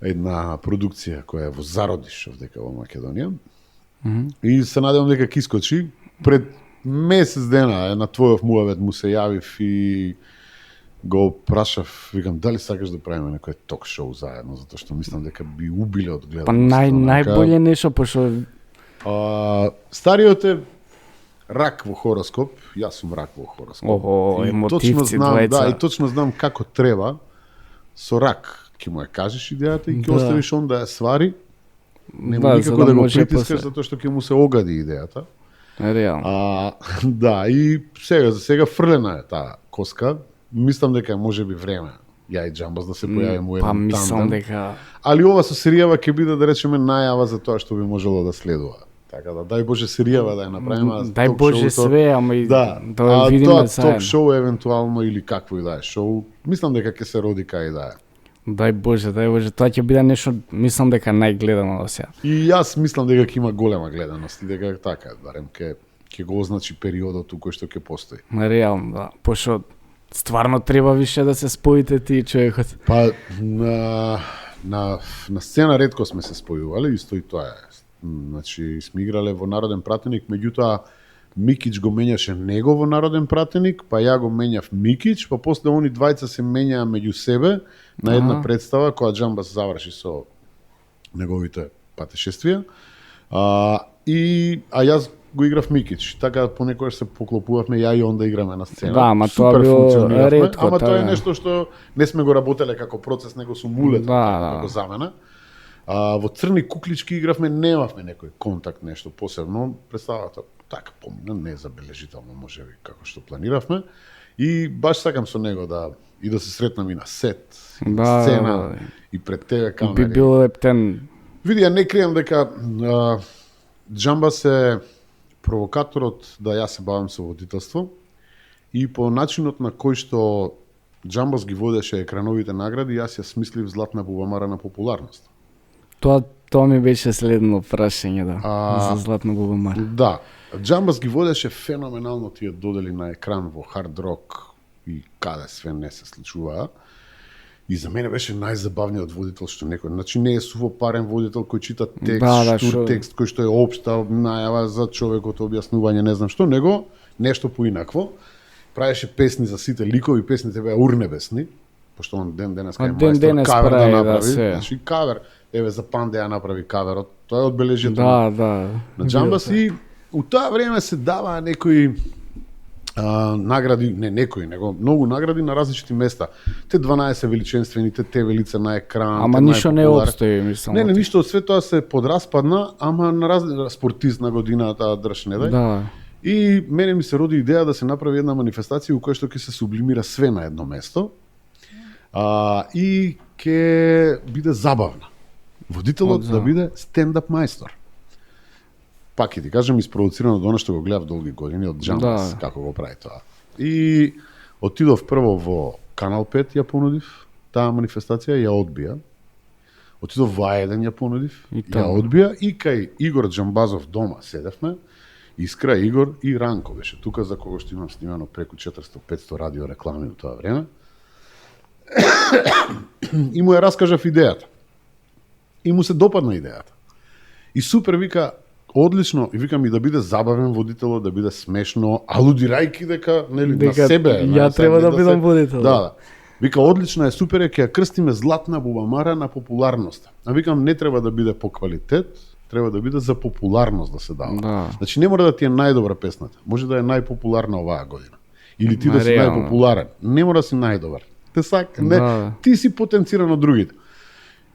Една продукција која е во зародиш овдека во Македонија. И се надевам дека ќе искочи. Пред месец дена на твојов муавет му се јавив и го прашав, викам, дали сакаш да правиме некој ток шоу заедно, затоа што мислам дека би убиле од гледаност. Па најболje нешто, пошто стариот е рак во хороскоп, јас сум рак во хороскоп. Охо, И емотивци точно знам, двајца. да, и точно знам како треба со рак. Ќе му ја кажеш идејата и ќе оставиш он да ја свари. Нема Да, никако за да да го може притискаш после. затоа што ќе му се огади идејата. Реално. Да, и за сега фрлена е таа коска. Мислам дека е можеби време ја и Джамбас да се појавиме во еден Па мислам тандем. дека Али ова со серијава ќе биде да речеме најава за тоа што би можело да следува. Така да дај Боже серијава да ја направиме. дај Боже све, ама и да да видиме тоа заедно. ток шоу евентуално или какво и да е шоу. Мислам дека ќе се роди кај да е. Дај Боже, тоа ќе биде нешто, мислам дека најгледано до сега. И јас мислам дека ќе има голема гледаност и дека така, барем ќе го означи периодот у кој што ќе постои. Реално, да. Пошто стварно треба више да се споите ти и човекот. Па на сцена ретко сме се спојувале, исто и тоа е. Значи сме играле во Народен пратеник, меѓутоа Микич го менјаше него во Народен пратеник, па ја го менјав Микич, па после они двајца се менјаа меѓу себе на една представа која Джамбас заврши со неговите патешествија. А јас го играв Микич, така понекогаш се поклопувавме ја и он да играме на сцена. Да, ама тоа Супер било функциониравме, ретко, ама тоа е тоа е. нешто што не сме го работеле како процес, него со мулет, како за мене. Во Црни куклички игравме, немавме некој контакт, нешто посебно. Представата така помина, не е забележително можеби како што планиравме. И баш сакам со него да се сретнам и на сет, и на сцена, и пред ТВ камери. Би било ептен. Види, ја не крием дека Джамбас е провокаторот да јас се бавам со водителство и по начинот на кој што Джамбас ги водеше екрановите награди, јас ја смислив златна бубамара на популарност. Тоа ми беше следно прашање, да, за златна бубамара. Да, Джамбас ги водеше феноменално тие додели на екран во хард рок и каде све не се случуваа. И за мене беше најзабавниот водител што некој, значи не е сувопарен водител кој чита текст, штур текст кој што е општа најава за човекот, објаснување, не знам што, него нешто поинакво. Правеше песни за сите ликови, песните беа урнебесни, пошто он денес кај мајстор кавер да направи, значи кавер, еве за Пандеја направи каверот, тоа е одбележително. Да. На Джамбас и у тоа време се даваа некои награди, не некои, него многу награди на различити места. Те 12 величенствените, те велица на екран. Ама ништо не обстои, мислам. Не, ништо од све тоа се подраспадна, ама на спортист на годината држ не дај. Да. И мене ми се роди идеја да се направи една манифестација у која што ќе се сублимира све на едно место. И ќе биде забавна. Водителот да биде стендап мајстор. Пак ќе ти кажам, испровоцирано од она што го гледав долги години од Джамбас, како го прави тоа. И отидов прво во Канал 5, ја понудив таа манифестација, ја одбија. Отидов во А1, ја понудив, ја одбија, и кај Игор Джамбазов дома седевме, Искра, Игор и Ранко беше тука, за кого што имам снимано преку 400-500 радио реклами во тоа време. И му ја раскажав идејата. И му се допадна идејата. И супер, вика, одлично, и викам и да биде забавен водителот, да биде смешно, алудирајќи дека, нели, на себе. Ја треба да бидам водител. Да. Вика, одлично е, супер е, ќе ја крстиме златна бубамара на популарноста. А викам, не треба да биде по квалитет, треба да биде за популарност да се дава. Да. Значи не мора да ти е најдобра песната, може да е најпопуларна оваа година. Или ти да си најпопуларен. Не мора да си најдобар. Те сака, не, ти си потенциран од другите.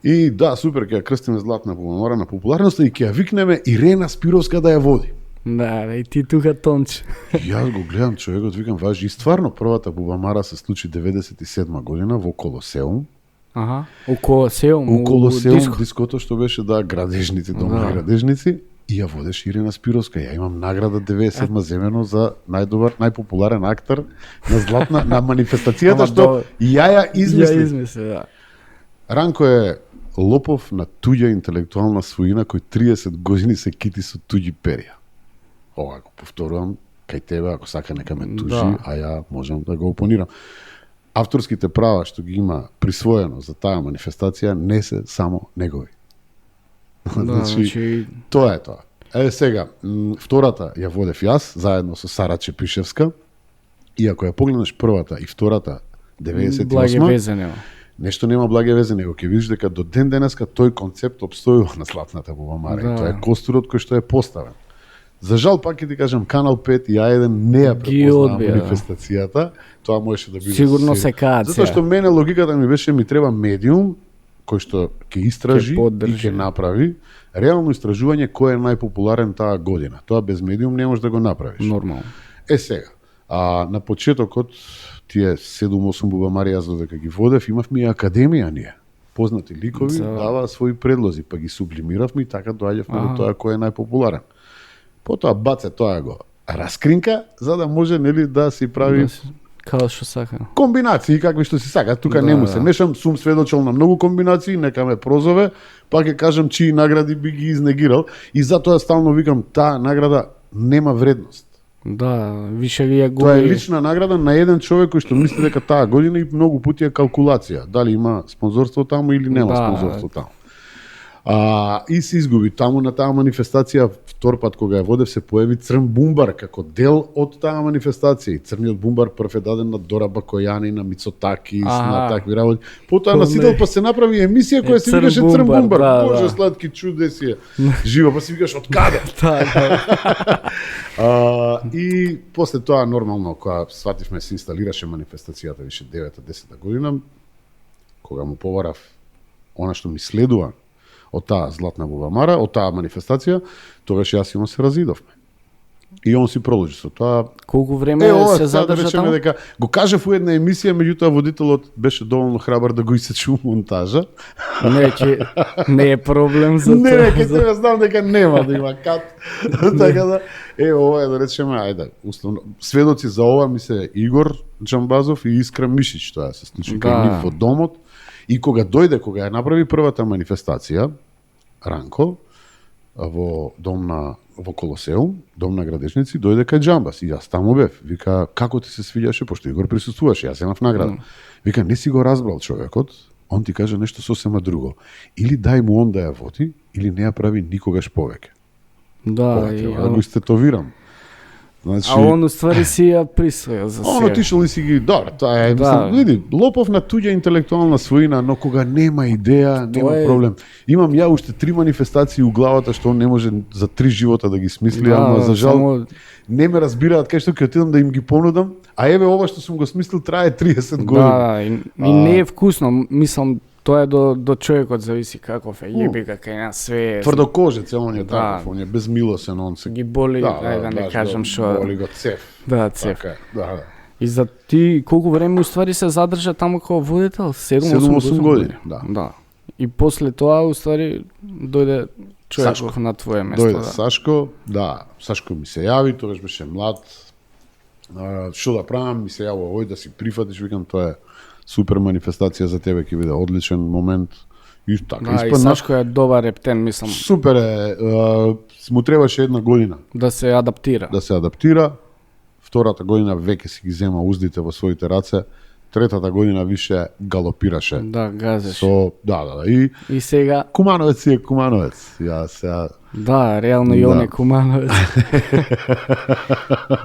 И да, супер, ќе ја крстиме златна бубамара на популарноста и ќе ја викнеме Ирена Спировска да ја води. Да, и ти тука тонч. Јас го гледам човекот, викам, важи, и стварно првата бубамара се случи 97 година во Колосеум. Аха, у Колосеум, у Колосеум, диското што беше, да, градежници, дом на градежници, и ја водеше Ирена Спировска. Ја имам награда 97 земено за најпопуларен актер на златна на манифестацијата што ја измисли. Да. Ранко е лопов на туѓа интелектуална својина кој 30 години се кити со туѓи перија. Ова го повторувам кај тебе, ако сака нека ме тужи, а ја можам да го опонирам. Авторските права што ги има присвоено за таа манифестација не се само негови. Значи, тоа е тоа. Сега, втората ја водев јас, заедно со Сара Чепишевска, и ако ја погледнеш првата и втората, 98, нешто нема благе везе, него ќе видиш дека до ден денеска тој концепт обстојува на златната бубамара. И тоа е костурот кој што е поставен. За жал, пак ќе ти кажам, Канал 5 и А1 не ја препознаа манифестацијата. Тоа можеше да биде сигурно се каат. Затоа што мене логиката ми беше, ми треба медиум кој што ќе истражи и ќе направи реално истражување кој е најпопуларен таа година. Тоа без медиум не можеш да го направиш. Нормално. Сега, на почетокот тие 7-8 бубамари јас додека ги водев, имавме и академија ние. Познати ликови даваа своји предлози, па ги сублимиравме и така доаѓавме до тоа кој е најпопуларен. Потоа баце тоа го раскринка, за да може, нели, да си прави као што сака. Комбинации какви што си сака. Тука не му се мешам, сум сведочел на многу комбинации, нека ме прозове, па ќе кажам чии награди би ги изнегирал, и затоа стално викам, таа награда нема вредност. Да, више ви ја губи. Тоа е лична награда на еден човек кој што мисли дека таа година и многу пати е калкулација, дали има спонзорство таму или нема спонзорство таму. И се изгуби таму на таа манифестација. Втор пат кога ја водев се појави црн бумбар како дел од таа манифестација. И црниот бумбар прв е даден на Дора Бакојани, на Мицотаки, на такви работи. Потоа на Сидел па се направи емисија која се викаше Црн бумбар. Боже, сладки чудеси. Жива, па си викаш од каде? И после тоа нормално кога свативме се инсталираше манифестацијата више 9-10 година, кога му поварав она што ми следува од таа златна бубамара, од таа манифестација, тогаш јас и он се разидовме. И он си продолжи со тоа. Колку време се задржа таму? Дека го кажав у една емисија, меѓутоа водителот беше доволно храбар да го исече у монтажа. Не е проблем за тоа. Не, ќе тебе знам дека нема да има кат. Така да, ова е да речеме, ајде, условно, сведоци за ова ми се Игор Джамбазов и Искра Мишич, тоа се случи кај нив во домот. И кога ја направи првата манифестација, Ранко, во Колосеум, дом на градежници, дојде кај Джамбас. И јас таму бев. Вика, како ти се свиѓаше, пошто Игор присуствуваше, јас имав награда. Вика, не си го разбрал човекот, он ти каже нешто сосема друго. Или дај му он да ја води, или не ја прави никогаш повеќе. Да, да го истетовирам. Значи, а он уствари си ја присвоја за себе. Он отишол и си ги, добро, тоа е, мислам, види, лопов на туѓа интелектуална својина, но кога нема идеја, нема проблем. Имам ја уште 3 манифестации у главата што он не може за 3 живота да ги смисли, ама за жал не ме разбираат кај што ќе отидам да им ги понудам, а еве ова што сум го смислил трае 30 години. Да, и не е вкусно, мислам. Тоа е до човекот, зависи каков е, јеби кај нас све. Тврдокожец е он е таков, он е безмилосен, он се ги боли, да не кажам што. Боли го цев. Да, цев. Да. И за ти колку време уствари се задржа таму како водител? 7-8 години, да. И после тоа уствари дојде човеков на твое место. Дојде Сашко, да. Сашко ми се јави, тогаш беше млад. Што да правам, ми се јавува овој да си прифатиш, викам тоа е супер манифестација за тебе, ќе биде одличен момент. И така, Да, и Сашко е добар рептен, мислам, супер е, му требаше една година да се адаптира. да се адаптира. Втората година веќе си ги зема уздите во своите раце. Третата година више галопираше. Да, газеш. Да. И сега, Кумановец си е Кумановец. Ја сега да, реално и он Да. е Кумановец.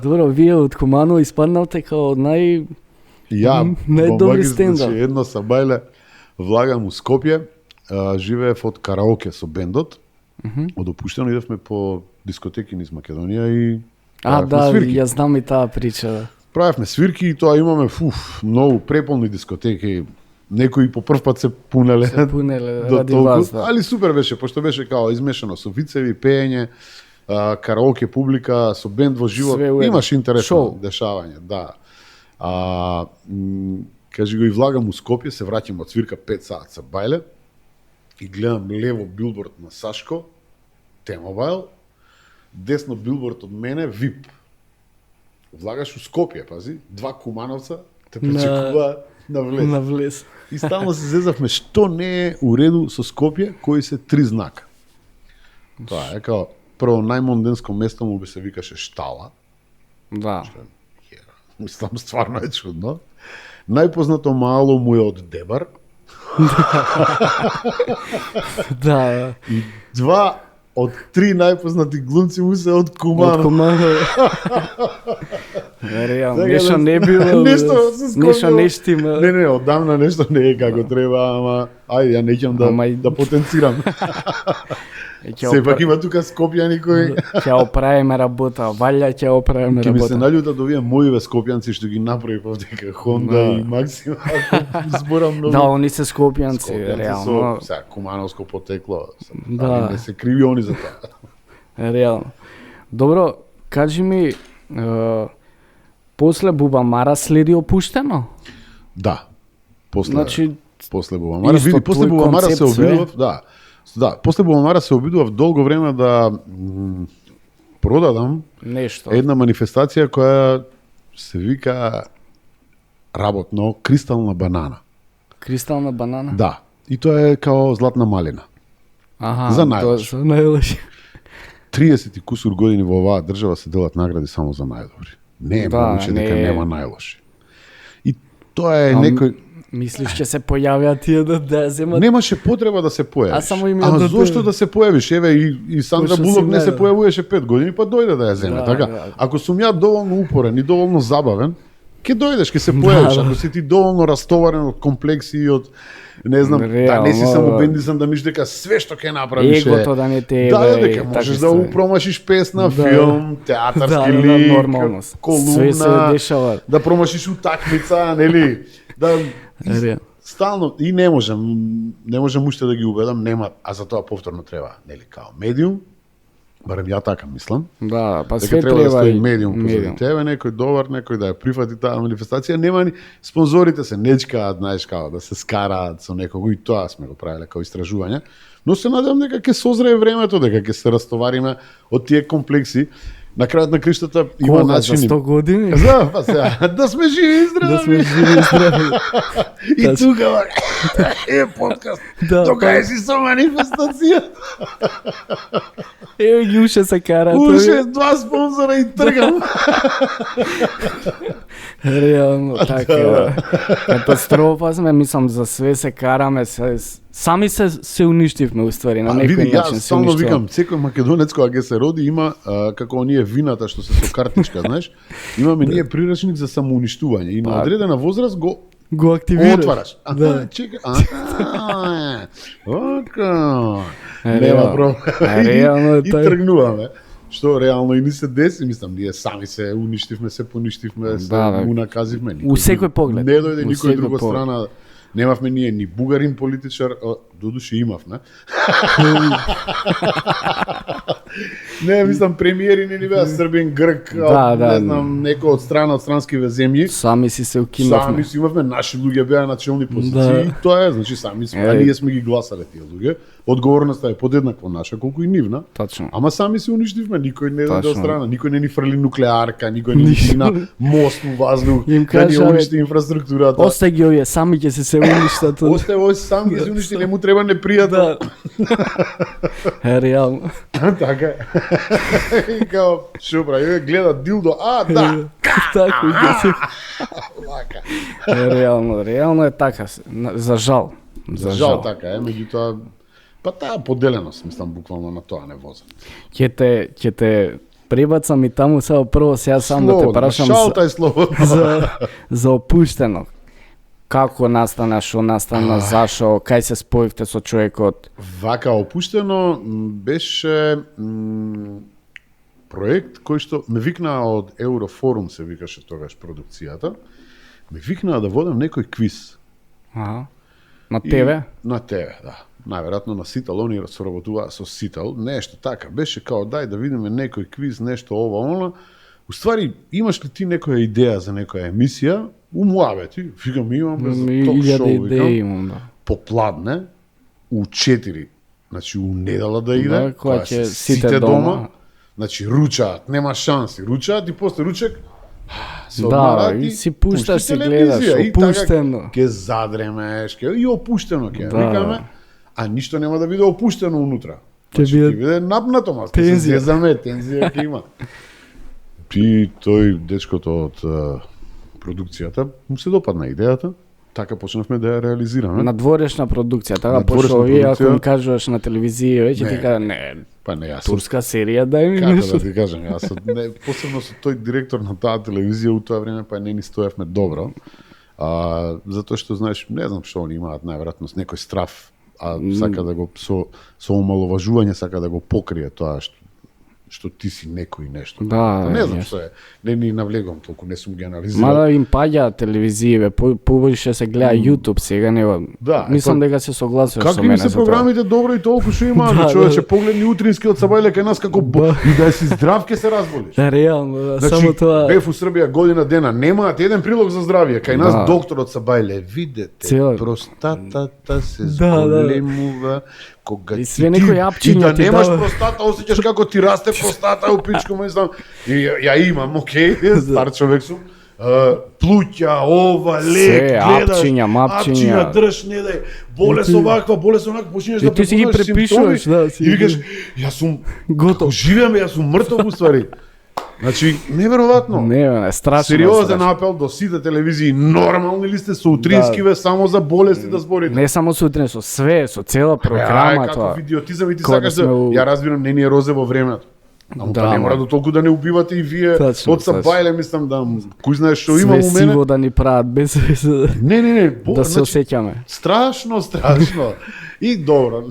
Добро, вие од Куманово испаднавте као ја најдобри во стендап. значи, едно сабајле влагам у Скопје, живеев од караоке со бендот. Од опуштено идевме по дискотеки низ Македонија и правевме да, свирки. ја знам и таа прича. Да. Правевме свирки и тоа имаме многу преполни дискотеки. Некои по прв пат се пунеле Се пунеле до ради толку, вас, да. али супер беше, пошто беше као измешано со вицеви, пеење, караоке публика, со бенд во живот. Све уедно. Имаш интересно Шоу. дешавање, да. Кажи го и влагам у Скопје, се враќам од свирка 5 саат се бајле и гледам лево билборд на Сашко, T-Mobile, десно билборд од мене, VIP. Влагаш у Скопје, пази, 2 кумановца те пречекува на влез. На влез. И стално се зезавме што не е у реду со Скопје, кои се 3 знака. Тоа е као прво најмонденско место му би се викаше Штала. Да. Мислам стварно е чудно. Најпознато мало му е од Дебар. Да. И 2 од 3 најпознати глумци му се од Од Куманово. Куманово. Реално, Така нешто да- не било. Нешто се скопило. Нешто не штима. Не, одамна нешто не е како треба, ама ајде, ја неќам да, Ама и- да потенцирам. Ќе Сепак има тука скопјани кои ќе оправиме работа, валја ќе оправиме ќе ми се работа. наљутат овие моиве скопјанци што ги направи повдека Honda Да. и Максима, ако зборам многу. Да, они се скопјанци, Скопјанци реално. со сега кумановско потекло. Да. Али не се криви они за тоа. Реално. Добро, кажи ми, после Бубамара следи опуштено? Да. После Значи, после Бубамара, исто види, после твој Бубамара се концепт, обидував, да. Да, после Бубамара се обидував долго време да продадам нешто. една манифестација која се вика работно кристална банана. Кристална банана? Да. И тоа е као златна малина. Аха, За тоа најлош. за најлош. 30 и кусур години во оваа држава се делат награди само за најдобри. Не е Да, могуќе дека не е. нема најлоши. И тоа е Ам, некој Мислиш ќе се појавиат тие да земат? немаше потреба да се појавиш. А само им ја Ама да зошто те- да се појавиш? Еве и Сандра Кој што Булок си не се најде. појавуваше 5 години, па дојде да ја земе, Да, така? да. Ако сум ја доволно упорен и доволно забавен, ќе дојдеш, ќе се појавиш. Да, да. Ако си ти доволно растоварен од комплекси и од не знам, да не си Реално, само бендисан да мислиш дека све што ќе направиш Егото да не те Да, ебе, дека и можеш такви да ствари. промашиш песна, Да. филм, театарски Да, лик, нормално. Све се колумна, дешава. да промашиш утакмица, нели? Да Реално. стално и не можам уште да ги убедам, нема, а за тоа повторно треба, нели, као медиум, барем ја така мислам. Да, па Дека све треба да стои и- медиум позади тебе, некој добар, некој да ја прифати таа манифестација, нема ни спонзорите се нечкаат, знаеш, као да се скараат со некого и тоа сме го правеле као истражување. Но се надевам дека ќе созрее времето, дека ќе се растовариме од тие комплекси. На крајот на криштата има Кога, за начини. 100 години? Да, па сега, да сме живи и здрави. Да сме живи и здрави. И Да, тука е подкаст. Да, Дока па. си со манифестација. Еве ги уше се карат. Уште 2 спонзора и тргам. Реално, така. Катастрофа сме, мислам, за све се караме, сами се уништивме уствари, на Види, некој јас начин се стално уништиваме. викам, секој македонец кога ќе се роди има како оние вината што се со картичка, знаеш, имаме ние прирачник за самоуништување и на Па. одредена возраст го Го активираш. отвараш. Да. Чека. Ока. Нема Реално. проблем. Реално е И тај. тргнуваме. Што реално и ни се деси, мислам, ние сами се уништивме, се поништивме, се Да, бе. унаказивме. У секој поглед. Не дојде У никој секој друга поглед. страна Немавме ние ни бугарин политичар, додуше имавме. Не, мислам, премиери не ни беа Србин, Грк, не знам, некој од странскиве земји. Сами си се укинавме. Сами си имавме, наши луѓе беа на челни позиции, и тоа е, значи сами сме, а ние сме ги гласале тие луѓе. Одговорноста е подеднакво наша, колку и нивна. Точно. Ама сами се уништивме, никој не даде од страна, никој не ни фрли нуклеарка, никој не ни дигна мост у воздух, да ни уништи инфраструктурата. Остај ги овие, сами ќе се уништат. Остај овие сами ќе се уништи, не му треба непријател. Е, реално. Така е. И као, шо прави, гледа дилдо, да. Тако, Лака. Реално е така, за жал. За жал така е, меѓутоа, па таа поделеност, мислам, буквално на тоа не возат. Ќе те пребацам и таму сега прво сега сам да те прашам за опуштено. Како настана, шо настана, зашо, кај се споивте со човекот? Вака опуштено беше проект кој што ме викнаа од Еврофорум, се викаше тогаш продукцијата. Ме викнаа да водам некој квиз. На ТВ? На ТВ, да. Најверојатно на Сител, они соработуваа со Сител, нешто така. Беше као дај да видиме некој квиз, нешто ова, она. Уствари, имаш ли ти некоја идеја за некоја емисија? Умуавети, викам, имам ток шоу, викам, попладне, у 4, значи у недела да иде, да, која ќе сите дома, значи ручаат, нема шанси, ручаат и после ручек, се одмарат и си пушташ, си гледаш, опуштено. Ке задремеш, и опуштено ке, викаме, а ништо нема да биде опуштено унутра. Значи, ќе биде напнато, ма, се зезаме, тензија ке има. И тој дечкото од продукцијата му се допадна идејата, така почнавме да ја реализираме. Надворешна продукција, така почнува и ако ми кажуваш на телевизија, веќе ти кажа не, турска серија дај ми нешто. Како да ти кажам, јас посебно со тој директор на таа телевизија у тоа време па не ни стоевме добро. Затоа што знаеш, не знам што они имаат најверојатно некој страф, сака да го со омаловажување сака да го покрие тоа што ти си некој нешто. Да, не знам што е. Не ни навлегувам толку, не сум ги анализирал. Мада им паѓа телевизија, повише се гледа YouTube сега, мислам дека се согласуваш со мене. Какви се програмите добро и толку што имаат, човече, погледни утринскиот Сабајле кај нас како и да си здрав ке се разболиш. Реално, само тоа. Бев у Србија година дена, немаат еден прилог за здравје, кај нас докторот Сабајле, видете, простатата се зголемува кога и све некои апчиња ти немаш простата, осеќаш како ти расте простата у пичку, мислам. Ја имам, окей, стар човек сум. Плуќа, ова, лек, гледаш, апчиња, држ, не дај, болест оваква, болест онаква, починеш да препознаваш симптоми и викаш, јас сум готов, живеам, јас сум мртов уствари. Значи, неверојатно. Не, страшно. Сериозен апел до сите телевизии. Нормални ли сте со утринскиве само за болести да зборите? Не само со утрин, со све, со цела програма тоа. Како идиотизам и ти сакаш да ја разбирам, не ни е розе во времето. Ама па не мора до толку да не убивате и вие од Сабајле, мислам да кој знаеш што има у мене. Све сиво да ни прават без не, да се осеќаме. Страшно. И добро,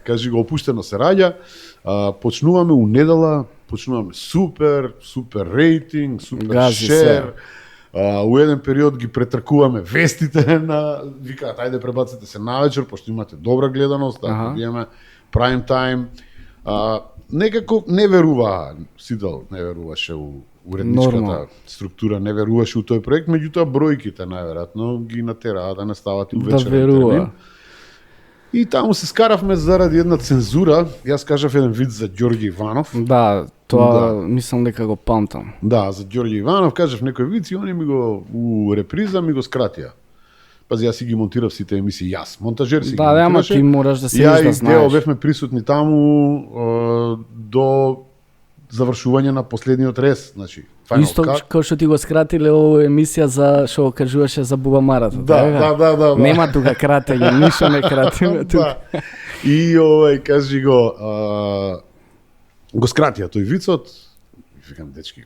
кажи го, опуштено се раѓа. Почнуваме у недела, почнуваме супер рейтинг, супер шер. У еден период ги претркуваме вестите на викаат ајде пребацете се навечер пошто имате добра гледаност, да имаме прайм тајм. Некако не веруваа, Сидел не веруваше у уредничката структура, не веруваше у тој проект, меѓутоа бројките најверојатно ги натераа да не стават у вечерен термин. И таму се скаравме заради една цензура. Јас кажав еден вид за Ѓорѓи Иванов. Да, тоа мислам дека го памтам. Да, за Ѓорѓи Иванов кажав некој вид и они ми го у реприза ми го скратија. Пази, јас си ги монтирав сите емисии, јас, монтажер си ги монтираше. Да, ама ти мораш да седиш да знаеш. Ја и бевме присутни таму до завршување на последниот рез, значи Исто како што ти го скратиле оваа емисија за што кажуваше за Бубамарата. Да. Нема тука кратење, ништо не кратиме тука. И кажи го скратија тој вицот. Викам, дечки,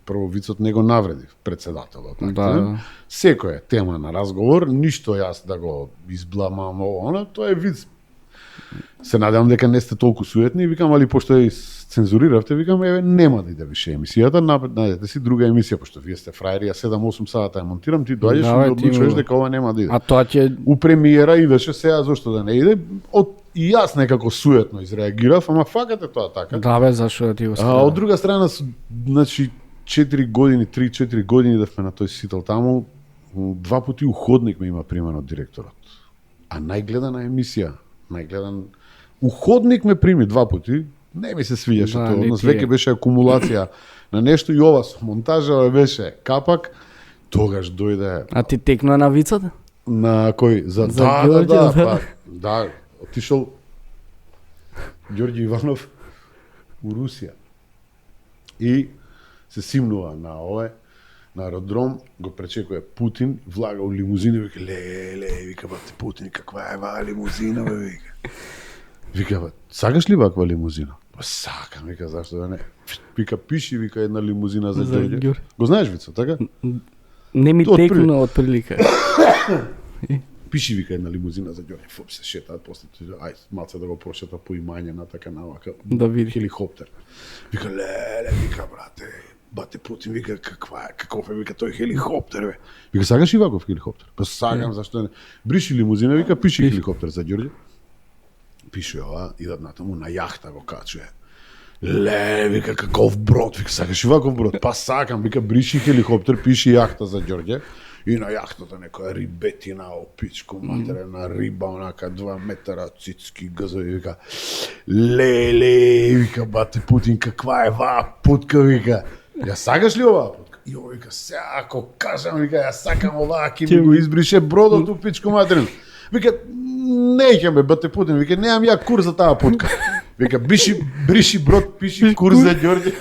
прво вицот не го навредив председателот. Да. Секоја тема на разговор, ништо јас да го избламам она, тоа е виц. Се надевам дека не сте толку суетни, викам, али пошто е цензуриравте, викам, еве, нема да иде више емисијата, најдете си друга емисија, пошто вие сте фраери, ја 7-8 сата ја монтирам, ти доаѓаш и одлучуваш дека ова нема да иде. А тоа ќе У премиера идеше сега, зошто да не иде? И јас некако суетно изреагирав, ама факат е тоа така. Да бе, зашо да ти го А од друга страна, значи 4 години, 3-4 години давме на тој сител таму, 2 пати уходник ме има примено директорот. А најгледана емисија, уходник ме прими 2 пати, не ми се свиѓаше Да, тоа, однос нити веќе беше акумулација на нешто и ова со монтажа беше капак, тогаш дојде А ти текнува на вицата? на кој за Ѓорѓе, да, да, отишол Ѓорѓе Иванов у Русија и се симнува на овој на аеродром, го пречекува Путин, влага у лимузина и вика, вика, бате Путин, каква е ваа лимузина, бе, вика. Вика, сакаш ли ваква лимузина? Па сакам, вика, зашто да не? Вика, пиши, вика, една лимузина за Ѓорѓе. Го знаеш вица, така? Не ми текнува од прилика. Пиши, вика, една лимузина за Ѓорѓе. Фоп се шетаат, после ај, малце да го прошета по имање на така навака. Да види. Хеликоптер. Вика, вика, брате, бате Путин, вика, каков е, вика, тој хеликоптер, бе. Вика, сакаш и ваков хеликоптер? Па сакам, зашто не? Бриши лимузина, вика, пиши хеликоптер за Ѓорѓе. Пише ова, идат натаму на јахта го качуе. Вика, каков брод, вика, сакаш и ваков брод? Па сакам, вика, бриши хеликоптер, пиши јахта за Ѓорѓе. И на јахтата некоја рибетина, опичко, матерена риба, онака 2 метра, цицки, газови, вика, вика, бате Путин, каква е ваа путка, вика. Ја сакаш ли оваа путка? Јо, вика, сега ако кажам, вика, ја сакам оваа, ки ми го избрише бродот у пичко матерен. Вика, неќе ме, бате Путин, вика, немам ја кур за таа путка. Вика, бриши брод, пиши кур за Ѓорѓе.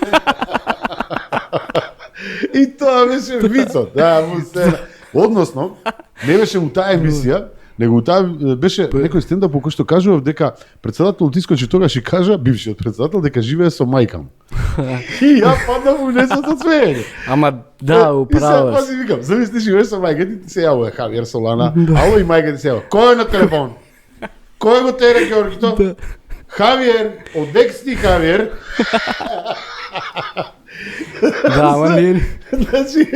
И тоа беше вицот, да, му се. Односно, не беше у таа емисија, него у таа беше некој стендап кој што кажува дека претседателот искочи тогаш и кажа, бившиот претседател, дека живее со мајка му. И ја паднав у несото свење. Ама да, управо. И сега пази викам, замисли живееш со мајка ти се јавува Хавиер Солана, ало и мајка ти се јавува. Кој е на телефон? Кој го тере Ѓорѓето? Хавиер, одек ти Хавиер? Да, ама не. Значи,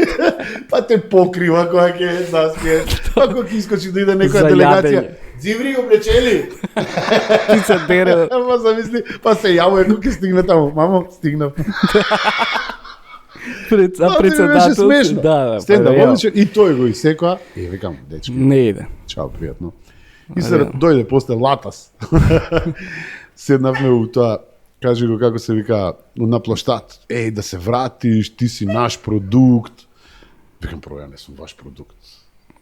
па те покрива која ќе заспие. Па кога ќе искочи да иде некоја За делегација. јадење. Дзиври облечели. Ти се дере. Ама замисли, па се јавува кога ќе стигне таму. Мамо, стигнав. Председател. Беше смешно. Да, Стенда, одлично. И тој го исекоа. И викам, дечки, Не иде. чао, пријатно. И се дојде после Латас. Седнавме у тоа, кажи го како се вика, на площад. Еј, да се вратиш, ти си наш продукт. Викам, прво, ја не сум ваш продукт.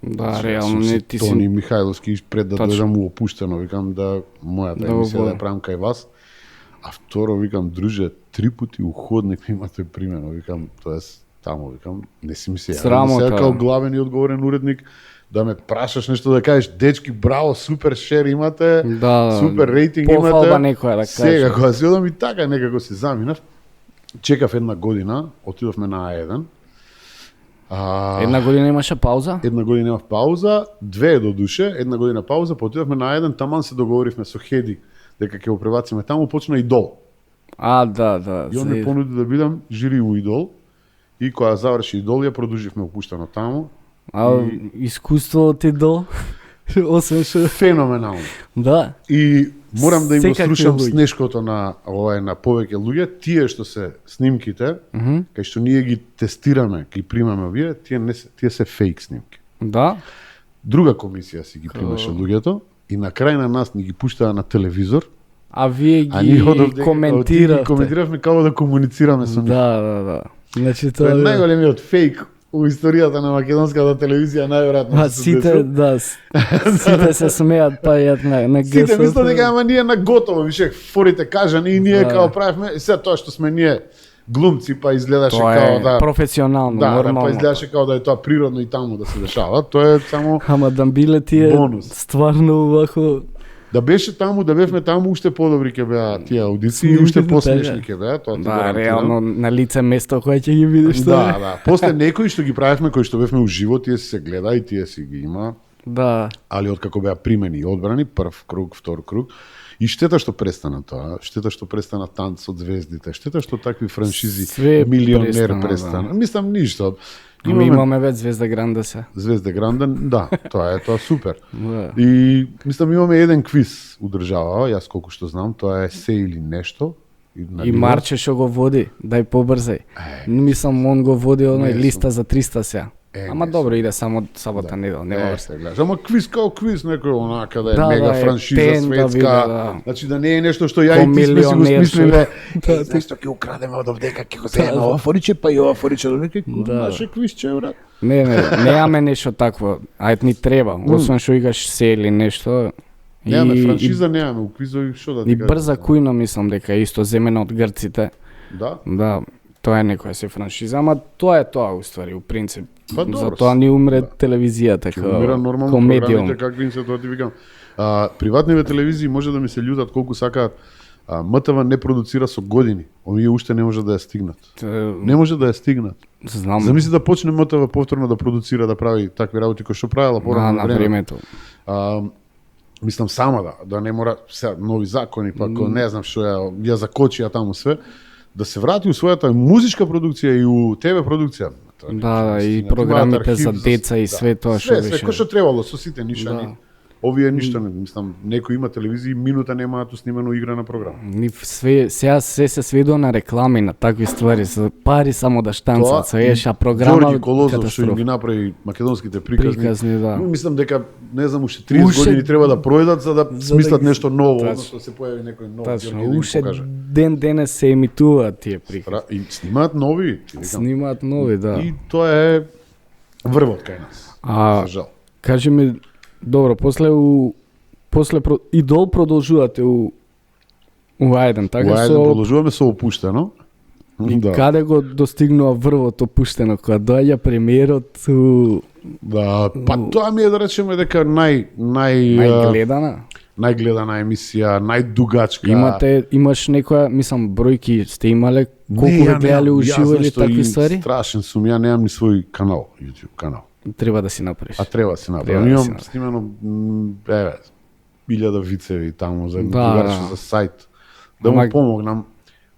Да, реално не ти Тони си. Михајловски пред да дојдам у опуштено, викам да мојата Да, емисија да. да ја правам кај вас. А второ, викам, друже, 3 пати уходник ми имате примено, викам, тоест, таму, викам, не си ми се Срамота. сега као главен и одговорен уредник, да ме прашаш нешто да кажеш, дечки, браво, супер шер имате, Да, супер рейтинг пофалба имате. некоја да Сега, кажеш. кога си одам и така, некако се заминав, чекав 1 година, отидовме на А1. Една година имаше пауза? 1 година имав пауза, 2 до душе, 1 година пауза, потидовме на А1, таман се договоривме со Хеди, дека ќе го пребациме таму, почна Идол. А, да. И он ме понуди да бидам жири у Идол. И кога заврши Идол, ја продолживме опуштено таму. А искуство ти до? Освен што... Феноменално. Да. И морам да им го Секакви слушам луѓе. снешкото на на повеќе луѓе, тие што се снимките, кај што ние ги тестираме, ги примаме вие, тие се фейк снимки. Да? Друга комисија си ги примаше луѓето и на крај на нас ни ги пуштаа на телевизор, А вие а ние одовде ги коментирате. коментиравме како да комуницираме со нив. Да. Значи Тоа е тоа најголемиот фейк у историјата на македонската телевизија, најверојатно. Ма сите, да, сите се смеат па јат на гесот. Сите мислат дека ама ние на готово, више форите кажани и ние Да. као правевме, се тоа што сме ние глумци, па изгледаше Тоа као е да професионално, да, нормално. па изгледаше као да е тоа природно и таму да се дешава. Тоа е само Ама да биле тие Бонус. стварно вако... да беше таму, да бевме таму, уште подобри ќе беа тие аудиции, Снимките, уште така. посмешни ќе беа, тоа ти Да, гарантирам. реално на лице место кое ќе ги видиш тоа. Да. После некои што ги правевме, кои што бевме уживо, тие си се гледа и тие си ги има. Да. али откако беа примени и одбрани, прв круг, втор круг, и штета што престана тоа, штета што престана Танц од звездите, штета што такви франшизи Све Милионер престана, престана. Мислам ништо. Ми имаме веќе Звезда Гранда се. Звезда Гранден, да, тоа е супер. Да. И мислам имаме еден квиз у држава, јас колку што знам, тоа е се или нешто. И Марче што го води, дај побрзај. Мислам он го води оној листа за 300 се. Ама добро иде само сабота недел, нема врска. Ама квиз као квиз, некој онака да е Да, мега да, е франшиза пен да светска. биде, Значи да не е нешто што ја Ко и ти сме си го милионер смислиле. Да, Знаеш што ќе украдеме од овдека, ќе го земеме ова фориче, па и ова фориче до некој наше квизче, брат. Немаме нешто такво. Ајде ни треба, освен што играш се или нешто. Немаме франшиза, немаме у квизови што да ти И кажам. брза кујна мислам дека е исто земена од грците. Да. Да, тоа е некоја се франшиза, ама тоа е тоа уствари, у принцип. Па добро, Затоа ни умре телевизијата Умира нормално медиум. програмите какви им се тоа ти викам. Приватниве телевизии може да ми се љутат колку сакаат. МТВ не продуцира со години. Овие уште не може да ја стигнат. Не може да ја стигнат. Знам. Замисли да почне МТВ повторно да продуцира, да прави такви работи кои што правела порано на времето. Мислам само да не мора сега нови закони, па не знам што ја закочија таму све, да се врати у својата музичка продукција и у ТВ продукција. Да, и програмите за деца и све тоа што Све беше. кој што требало со сите нишани. Да. Овие ништо не, мислам, некој има телевизија минута немаат снимено играна програма. Ни све сега се сведува на реклами, на такви ствари, со пари само да штанцат, со еша програма. Ѓорѓи Колозов што им катастрофа. ги направи македонските приказни. Приказни, да. Мислам дека не знам уште 30 години треба да пројдат за да смислат нешто ново, односно се појави некој нов Тачно, Ѓорѓи да им уште покаже. ден денес се емитуваат тие приказни. И снимаат нови, ти викам. Снимаат нови, да. И тоа е врвот кај нас. За жал. Кажи ми, добро, Идол продолжувате у Ајден, така? Ајден продолжуваме со опуштено. И Да. каде го достигнува врвот опуштено, кога доаѓа премиерот у Да, па тоа ми е да речеме дека најгледана? најгледана емисија, најдугачка. Имаш некоја, мислам, бројки сте имале, колку ве гледале уживо или такви ствари? Страшен сум, ја немам ни свој канал, YouTube канал. Треба да си направиш. Треба да се Треба направи. да Имам се направи. снимено 1000 вицеви таму за Да, другарче да. за сајт. Да му Ама- помогнам.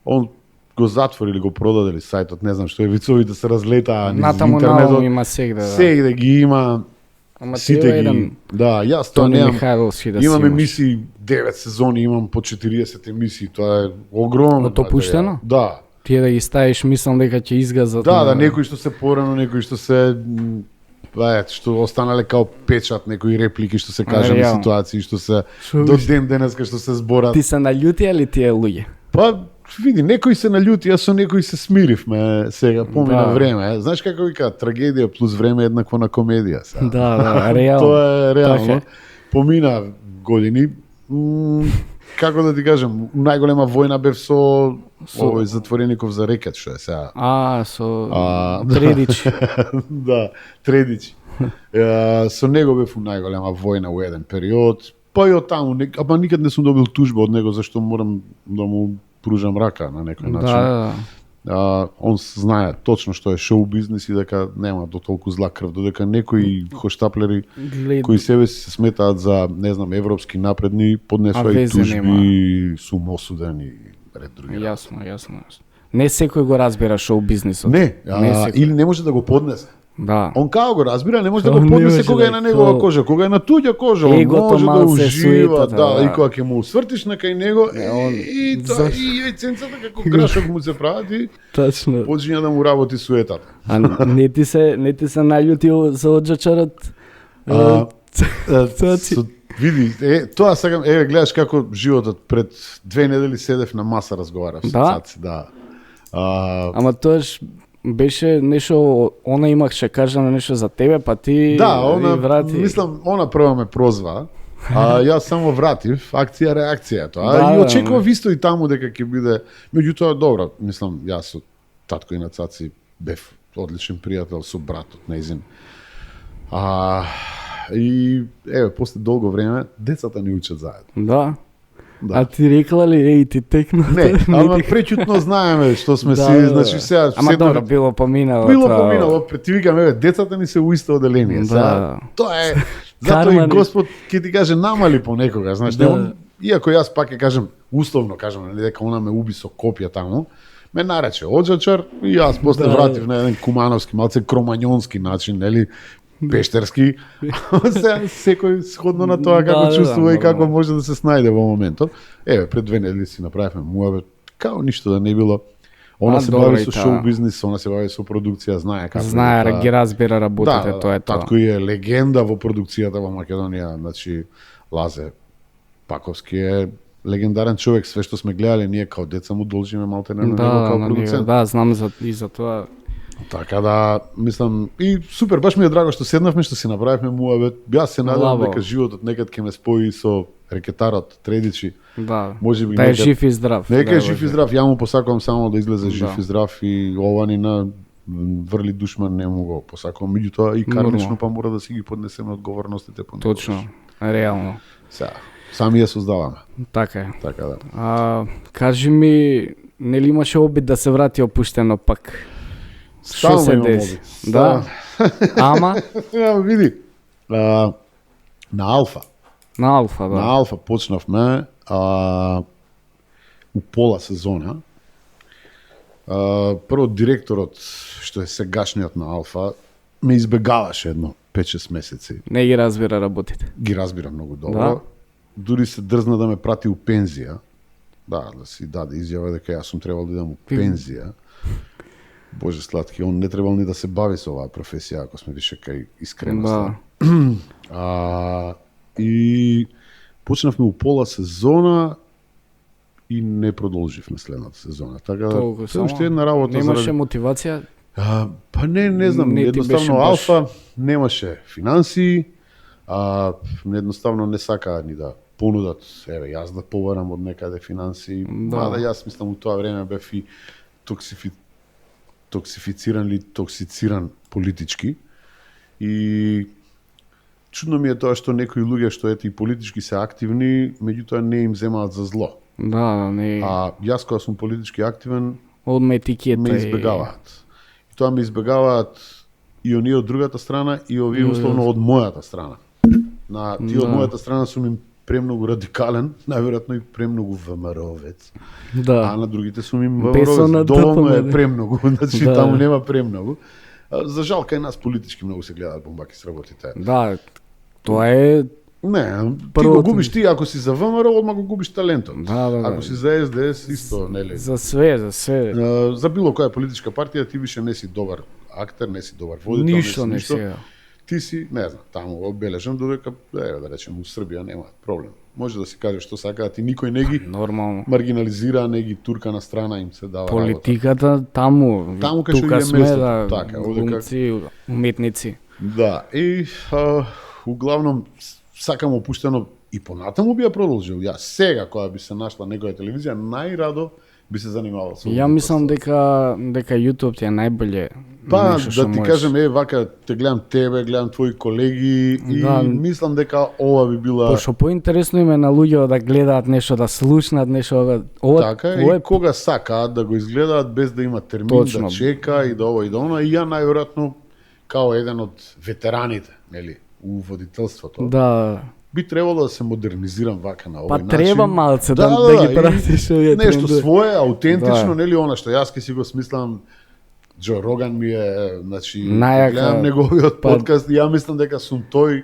Он го затвори или го продадели сајтот, не знам што е, вицовите се разлетаа низ Натаму интернетот. наум има сегде, да. Сегде ги има. Ама Сите треба ги. еден Да, јас тоа Тони немам. Михајловски да Имам си имаш. емисии 9 сезони, имам по 40 емисии, тоа е огромно. Од опуштено? Да. Тие да ги ставиш, мислам дека ќе изгазат. Да, некои што се порано, некои што се што останале као печат, некои реплики што се кажани, реално. ситуации што се Шо до виш? ден денеска што се зборат. Ти се наљути или тие луѓе? Па види, некои се наљути, јас со некои се смиривме сега, помина Да. време. Знаеш како вика, трагедија плюс време е еднакво на комедија сега. Да, реално. Тоа е реално. Така е. Помина години. Како да ти кажам, најголема војна бев со овој затвореников за рекет што е сега. Со Да. Тредич. Да, Тредич. Со него бев у најголема војна у еден период. Па и од таму, ама никад не сум добил тужба од него зашто морам да му пружам рака на некој начин. Да, Он знае точно што е шоу бизнис и дека нема до толку зла крв, додека некои хоштаплери кои себе си се сметаат за, не знам, европски напредни, поднесува и везе тужби, сум осудени, ред други. Јасно. Не секој го разбира шоу бизнисот. Не, секој. или не може да го поднесе. Да. Он као го разбира, не може да Он го не поднесе може кога да е на негова то- кожа, кога е на туѓа кожа, он Егото може да малце, ужива, суетата, да, да. и кога ќе му свртиш на кај него, он- и тоа Заш- и јајценцата како грашок му се прават и Точно. почиња да му работи суетата. А не ти се наљутил за оджачарот? Цаци. Види, тоа сакам, гледаш како животот пред 2 недели седев на маса разговарав со Да? цаци, да. Ама тоаш беше нешто, она имаше кажано нешто за тебе, па ти Да, она, врати. мислам, она прва ме прозва, јас само вратив, акција, реакција тоа. Да, И да, очекував исто и таму дека ќе биде, меѓутоа добро, мислам, јас со татко и на цаци бев одличен пријател со братот нејзин. И еве, после долго време, децата ни учат заедно. Да. Да. А ти рекла ли, еј, ти текна? Не, ама пречутно знаеме што сме си, значи сега Ама седнав- добро, било поминало. Било тоа. поминало, ти викам, еве, децата ни се у исто оделение. Да. Сега, тоа е Затоа Карма и Господ ќе ти каже намали понекога, знаеш, Да. иако јас пак ќе кажем, условно кажем, нели, дека она ме уби со копија таму, ме нарече оджачар и јас после Да. вратив на еден кумановски, малце кромањонски начин, нели, пештерски. Сега секој сходно на тоа како чувствува и како може да се снајде во моментот. Еве, пред 2 недели си направивме муабет, као ништо да не било. Она се добро бави и со таа. шоу бизнис, она се бави со продукција, знае како. Знае, да, ги разбира работите, тоа е тоа. татко е легенда во продукцијата во Македонија, значи Лазе Паковски е легендарен човек, све што сме гледале ние као деца му должиме малте не на него као на продуцент. да, знам и за тоа. Така да, мислам, и супер, баш ми е драго што седнавме, што си направивме муабет. Јас се надевам Лабо. дека животот некад ќе ме спои со рекетарот Тредичи. Да. Може би Да е некад- жив и здрав. Нека да е жив и здрав, ја му посакувам само да излезе жив Да. и здрав и ова ни на врли душман не му го посакувам. Меѓутоа и кармично Нормално. па мора да си ги поднесеме одговорностите по некогаш. Точно. Реално. Сега, сами ја создаваме. Така е. Така да. Кажи ми, нели имаше обид да се врати опуштено пак? Што Стално се имам деси? обид. Да. Ама Ја, види. На Алфа. на Алфа, На да. Алфа почнавме у пола сезона. Прво директорот, што е сегашниот на Алфа, ме избегаваше едно 5-6 месеци. Не ги разбира работите. Ги разбира многу добро. Да. Дури се дрзна да ме прати у пензија. Да си даде изјава дека јас сум требал да идам у пензија. Боже сладки, он не требал ни да се бави со оваа професија, ако сме више кај искреност. Да. И почнавме у пола сезона и не продолживме следната сезона. Така Толку да, само. уште една работа Немаше заради... мотивација. Па не знам, Не ти беше едноставно баш. Алфа немаше финансии, едноставно не сакаа ни да понудат, еве, јас да побарам од некаде финансии, Да. мада јас мислам у тоа време бев и токсициран политички и чудно ми е тоа што некои луѓе што ете и политички се активни, меѓутоа не им земаат за зло. Да, не. Јас кога сум политички активен, Одма етикета. ме избегаваат. И тоа ме избегаваат и оние од другата страна и овие условно од мојата страна. На тие од Да. мојата страна сум им премногу радикален, најверојатно и премногу ВМРО-вец. А Да. на другите сум им Без ВМРО-вец. она Доволно е ДПМН. премногу, значи Да. таму нема премногу. За жал кај нас политички многу се гледаат бомбаки с работите. Да. Тоа е Не, ти Прво го губиш ти, ако си за ВМРО, одма го губиш талентот. Да. Ако си за СДС, исто, нели? За све. За било која политичка партија ти више не си добар актер, не си добар водител, Ништо не ништо. си. Ти си, не знам, таму обележен додека, да речем, у Србија нема проблем. Може да си каже што сакаат и никој не ги Нормално. маргинализира, не ги турка на страна, им се дава работа. Политиката таму. Таму кај што тука ги е сме, местото, да, така, овде глумци, уметници. Да, и углавном сакам опуштено и понатаму би ја продолжил. Јас сега кога би се нашла некоја телевизија, најрадо би се занимавал со. Ја мислам дека YouTube ти е најболje. Па, нешто што да ти можеш. кажем, вака те гледам тебе, гледам твои колеги и Да. мислам дека ова би била Пошто поинтересно им е на луѓето да гледаат нешто, да слушнат нешто. Ова, така ова и кога сакаат да го изгледаат без да има термин, Точно. да чека и да ова и да она. И ја најверојатно као еден од ветераните, нели, у водителството. Да. Би требало да се модернизирам вака на овој Па начин. треба малце да ги и пратиш овие нешто трендови. свое, аутентично, Да. нели она што јас ке си го смислам. Џо Роган ми е, значи, Најака, гледам неговиот па- подкаст и ја мислам дека сум тој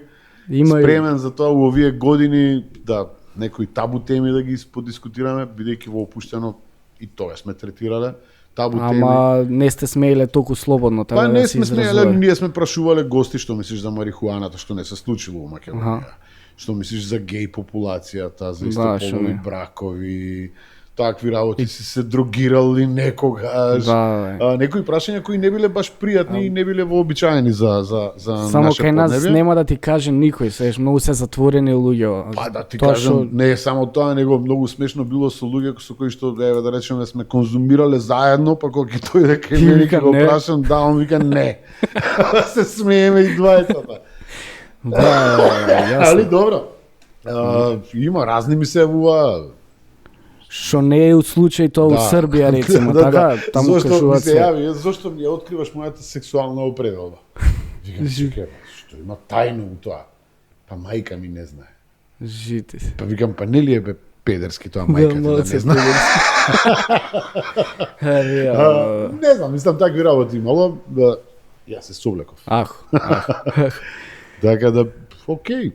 Има и- спремен за тоа у овие години да некои табу теми да ги подискутираме, бидејќи во опуштено и тоа сме третирале табу теми. Ама не сте смееле толку слободно така Па да не се сме смееле, изразувате. ние сме прашувале гости што мислиш за марихуаната, што не се случило во Македонија. Аха. Што мислиш за геј популацијата, за Да, што истополови не. бракови, такви работи, си се дрогирал ли некогаш? Да, Некои прашања кои не биле баш пријатни и не биле вообичаени за Само наше кај нас поднебје. нема да ти каже никој, сееш многу се затворени луѓе. Па да ти Тоа кажам, што- не е само тоа, него многу смешно било со луѓе со кои што, еве да речеме, сме конзумирале заедно, па кога ќе дојде кај Ти мене вика, ќе го не. прашам, да, он вика не. Се смееме и двајцата. Да, Али јасно. добро. Има разни ми се јавува. Што не е случај тоа у Србија рецимо, така, таму Зошто ми кажуваат се се. јави, зошто ми ја откриваш мојата сексуална определба? Викам, чекај, што има тајно у тоа? Па мајка ми не знае. Жити се. Па викам, па не ли е бе педерски тоа мајка ти да не знае? Не знам, мислам такви работи имало, да јас се совлеков. Така да, окей,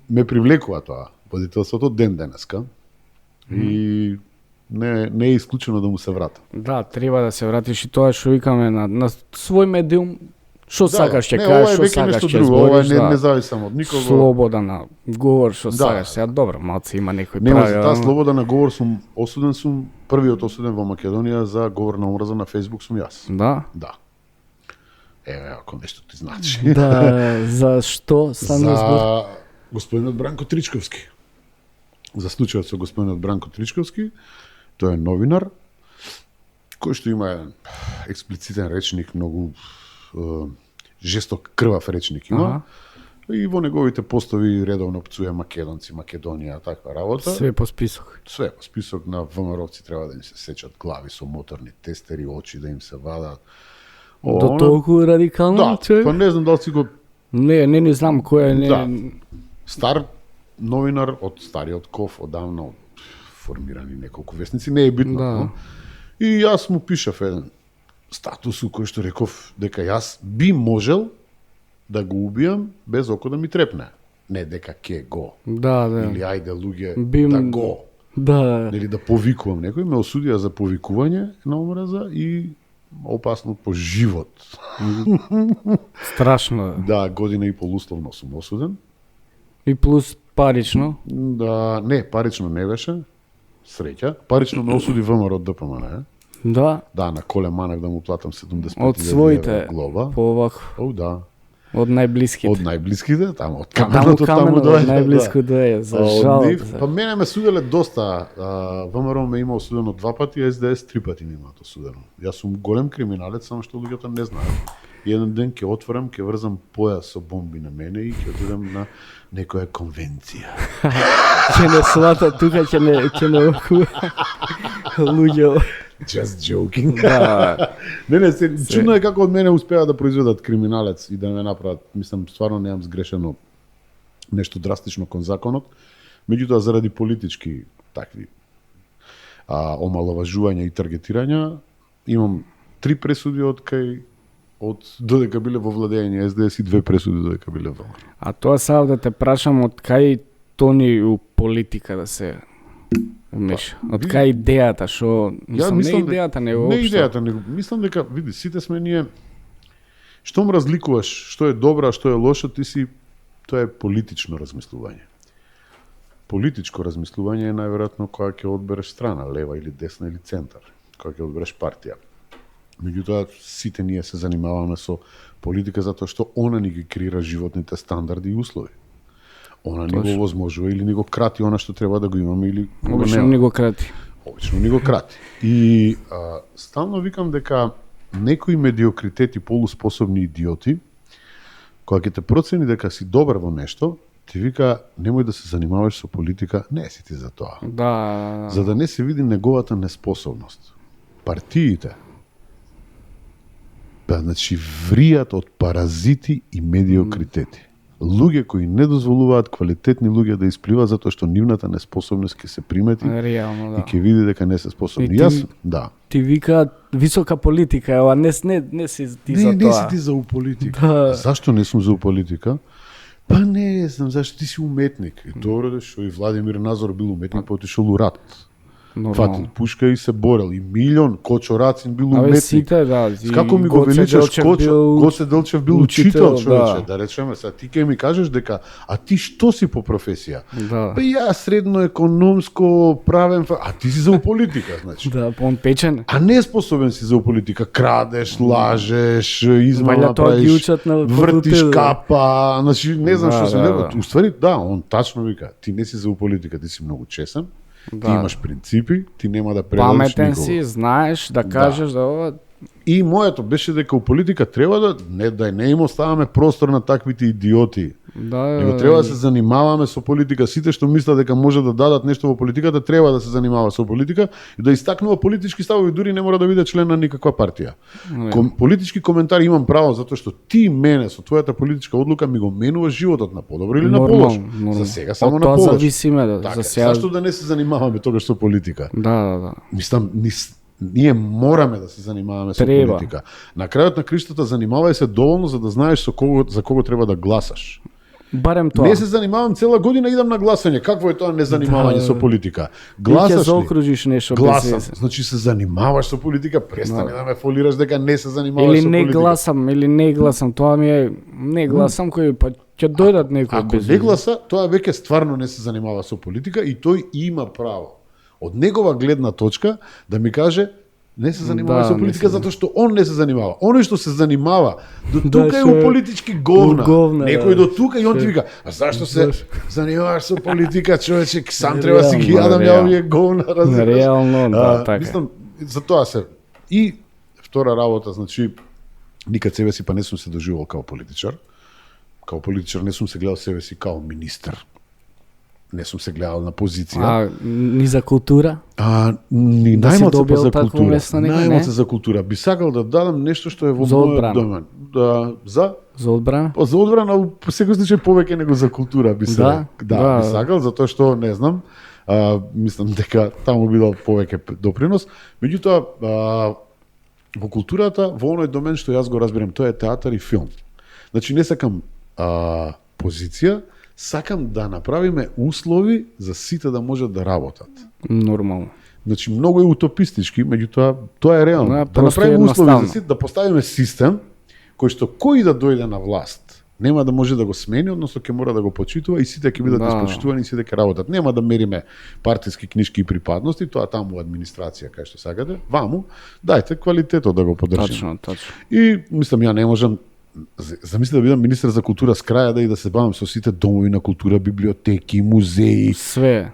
ме привлекува тоа водителството ден денеска и не е исклучено да му се врата. Да, треба да се вратиш и тоа што викаме на свој медиум, што сакаш ќе кажеш, што сакаш ќе збориш. Ова не зависи само од никого. Слобода на говор, што сакаш. Сега добро, малце има некои правила. правила. За таа слобода на говор сум првиот осуден во Македонија за говор на омраза на Facebook сум јас. Да? Да. Еве, ако нешто ти значи. Да, за што стана збор? За господинот Бранко Тричковски. За случајот со господинот Бранко Тричковски, тој е новинар, кој што има еден експлицитен речник, многу жесток, крвав речник има. И во неговите постови редовно пцуе македонци, Македонија, таква работа. Све по список. Све по список на ВМРО-ци треба да им се сечат глави со моторни тестери, очи да им се вадат. До толку радикално, да, човек? Па не знам дали си го... Не знам кој е, не... Да. Стар новинар од стариот ков, одамна, од формирани неколку вестници, не е битно. Да. И јас му пишав еден статус у кој што реков дека јас би можел да го убијам без око да ми трепне. Не дека ке го. Да. Или ајде луѓе да го. Да. Или да повикувам некој, ме осудија за повикување на омраза и опасно по живот. Страшно. Да, година и пол условно сум осуден. И плюс парично. Да, не, парично не беше. Среќа. Парично ме осуди ВМРО од ДПМН. Да. Да, на Коле Манев да му платам 75.000 од своите глоба. По овако. Да. Од најблиските. Од најблиските, таму од каменото таму доаѓа. Од најблиско доаѓа, за жал. Па мене ме суделе доста. ВМРО ме има осудено 2 пати, а СДС 3 пати ме имаат осудено. Јас сум голем криминалец, само што луѓето не знаат. И еден ден ќе отворам, ќе врзам појас со бомби на мене и ќе отидам на некоја конвенција. Ќе не свата тука, ќе не луѓе. Just joking. Да. Не, чудно е како од мене успеа да произведат криминалец и да ме направат. Мислам, стварно немам сгрешено нешто драстично кон законот. Меѓутоа, заради политички такви омаловажувања и таргетирања, имам 3 пресуди од додека биле во владење СДС и 2 пресуди додека биле во. А тоа сега да те прашам од кај тони у политика да се умеша. Од кај идејата, што мислам не идејата, не воопшто. Не идејата, него мислам дека види, сите сме ние штом разликуваш што е добро, а што е лошо, тоа е политично размислување. Политичко размислување е најверојатно кога ќе одбереш страна, лева или десна или центар, кога ќе одбереш партија. Меѓутоа, сите ние се занимаваме со политика затоа што она ни ги креира животните стандарди и услови. Она ни го возможува или ни го крати она што треба да го имаме или обично ни го крати. Обично ни го крати. И стално викам дека некои медиокритети, полуспособни идиоти, кога ќе те процени дека си добар во нешто, ти вика немој да се занимаваш со политика, не си ти за тоа. Да. За да не се види неговата неспособност. Партиите значи вријат од паразити и медиокритети. Луѓе кои не дозволуваат квалитетни луѓе да испливаат затоа што нивната неспособност ќе се примети. Реално, да. И ќе види дека не се способни. Јас, да. Ти вика висока политика, ова не си ти за тоа. Не си ти за политика. Да. Зашто не сум за политика? Па не знам, зашто ти си уметник. И добро што и Владимир Назор бил уметник, па отишол у рат. Фатил пушка и се борел. И Милјон Кочорацин бил уметник. Сите, да. Како ми го величаш Гоце Делчев бил учител, човече. Да речеме, сега ти ке ми кажеш дека, а ти што си по професија? Да. Па ја средно економско правен, а ти си за политика, значи. Да, он печен. А не способен си за политика, крадеш, лажеш, измама правиш, вртиш капа, значи не знам што се него. Уствари, да, он тачно вика, ти не си за политика, ти си многу чесен. Да. Ти имаш принципи, ти нема да предадеш никого. Паметен си, знаеш, да кажеш да ова... И моето беше дека у политика треба да не им оставаме простор на таквите идиоти. Него треба да се занимаваме со политика. Сите што мислат дека може да дадат нешто во политиката, треба да се занимава со политика и да истакнува политички ставови, дури не мора да биде член на никаква партија. Политички коментари имам право затоа што ти мене со твојата политичка одлука ми го менува животот на подобро или на полошо. За сега само на полошо. Тоа зависиме за сега. Зашто да не се занимаваме тогаш со политика? Да. Мислам, ние мораме да се занимаваме со политика. На крајот на криштата занимавај се доволно за да знаеш за кого треба да гласаш. Барем тоа. Не се занимавам цела година, идам на гласање. Какво е тоа незанимавање со политика? Гласаш ли? Заокружиш нешто без везе. Значи се занимаваш со политика, престани да ме фолираш дека не се занимаваш со политика. Или не гласам, тоа ми е не гласам кој па ќе дојдат некој без. Ако не гласа, тоа веќе стварно не се занимава со политика и тој има право од негова гледна точка да ми каже не се занимава со политика затоа што он не се занимава. Оној што се занимава до тука е у политички говна. Некој до тука и он ти вика: "А зашто се занимаваш со политика, човече? Сам треба си ги јадам ја овие говна." Реално, да, така. Мислам, за тоа се. И втора работа, значи никад себе си па не сум се доживувал као политичар. Као политичар не сум се гледал себе си као министер. Не сум се гледал на позиција. Ни за култура? Ни да најмалце па за култура. Најмалце за култура. Би сакал да дадам нешто што е во мојот домен. За одбрана? За одбрана, по секој случај повеќе него за култура би се. Да, би сакал, затоа што не знам. Мислам дека таму би дал повеќе допринос. Меѓутоа, во културата, во оној домен што јас го разбирам, тоа е театар и филм. Значи не сакам позиција, сакам да направиме услови за сите да можат да работат. Нормално. Значи многу е утопистички, меѓутоа тоа е реално. Да направиме услови за сите, да поставиме систем кој што кој да дојде на власт, нема да може да го смени, односно ќе мора да го почитува и сите ќе бидат испочитувани и сите ќе работат. Нема да мериме партиски книшки и припадности, тоа таму администрација кај што сакате. Ваму дајте квалитетот да го поддржиме. Точно. И мислам ја не можам замисли да бидам министер за култура с краја и да се бавам со сите домови на култура, библиотеки, музеи. Све.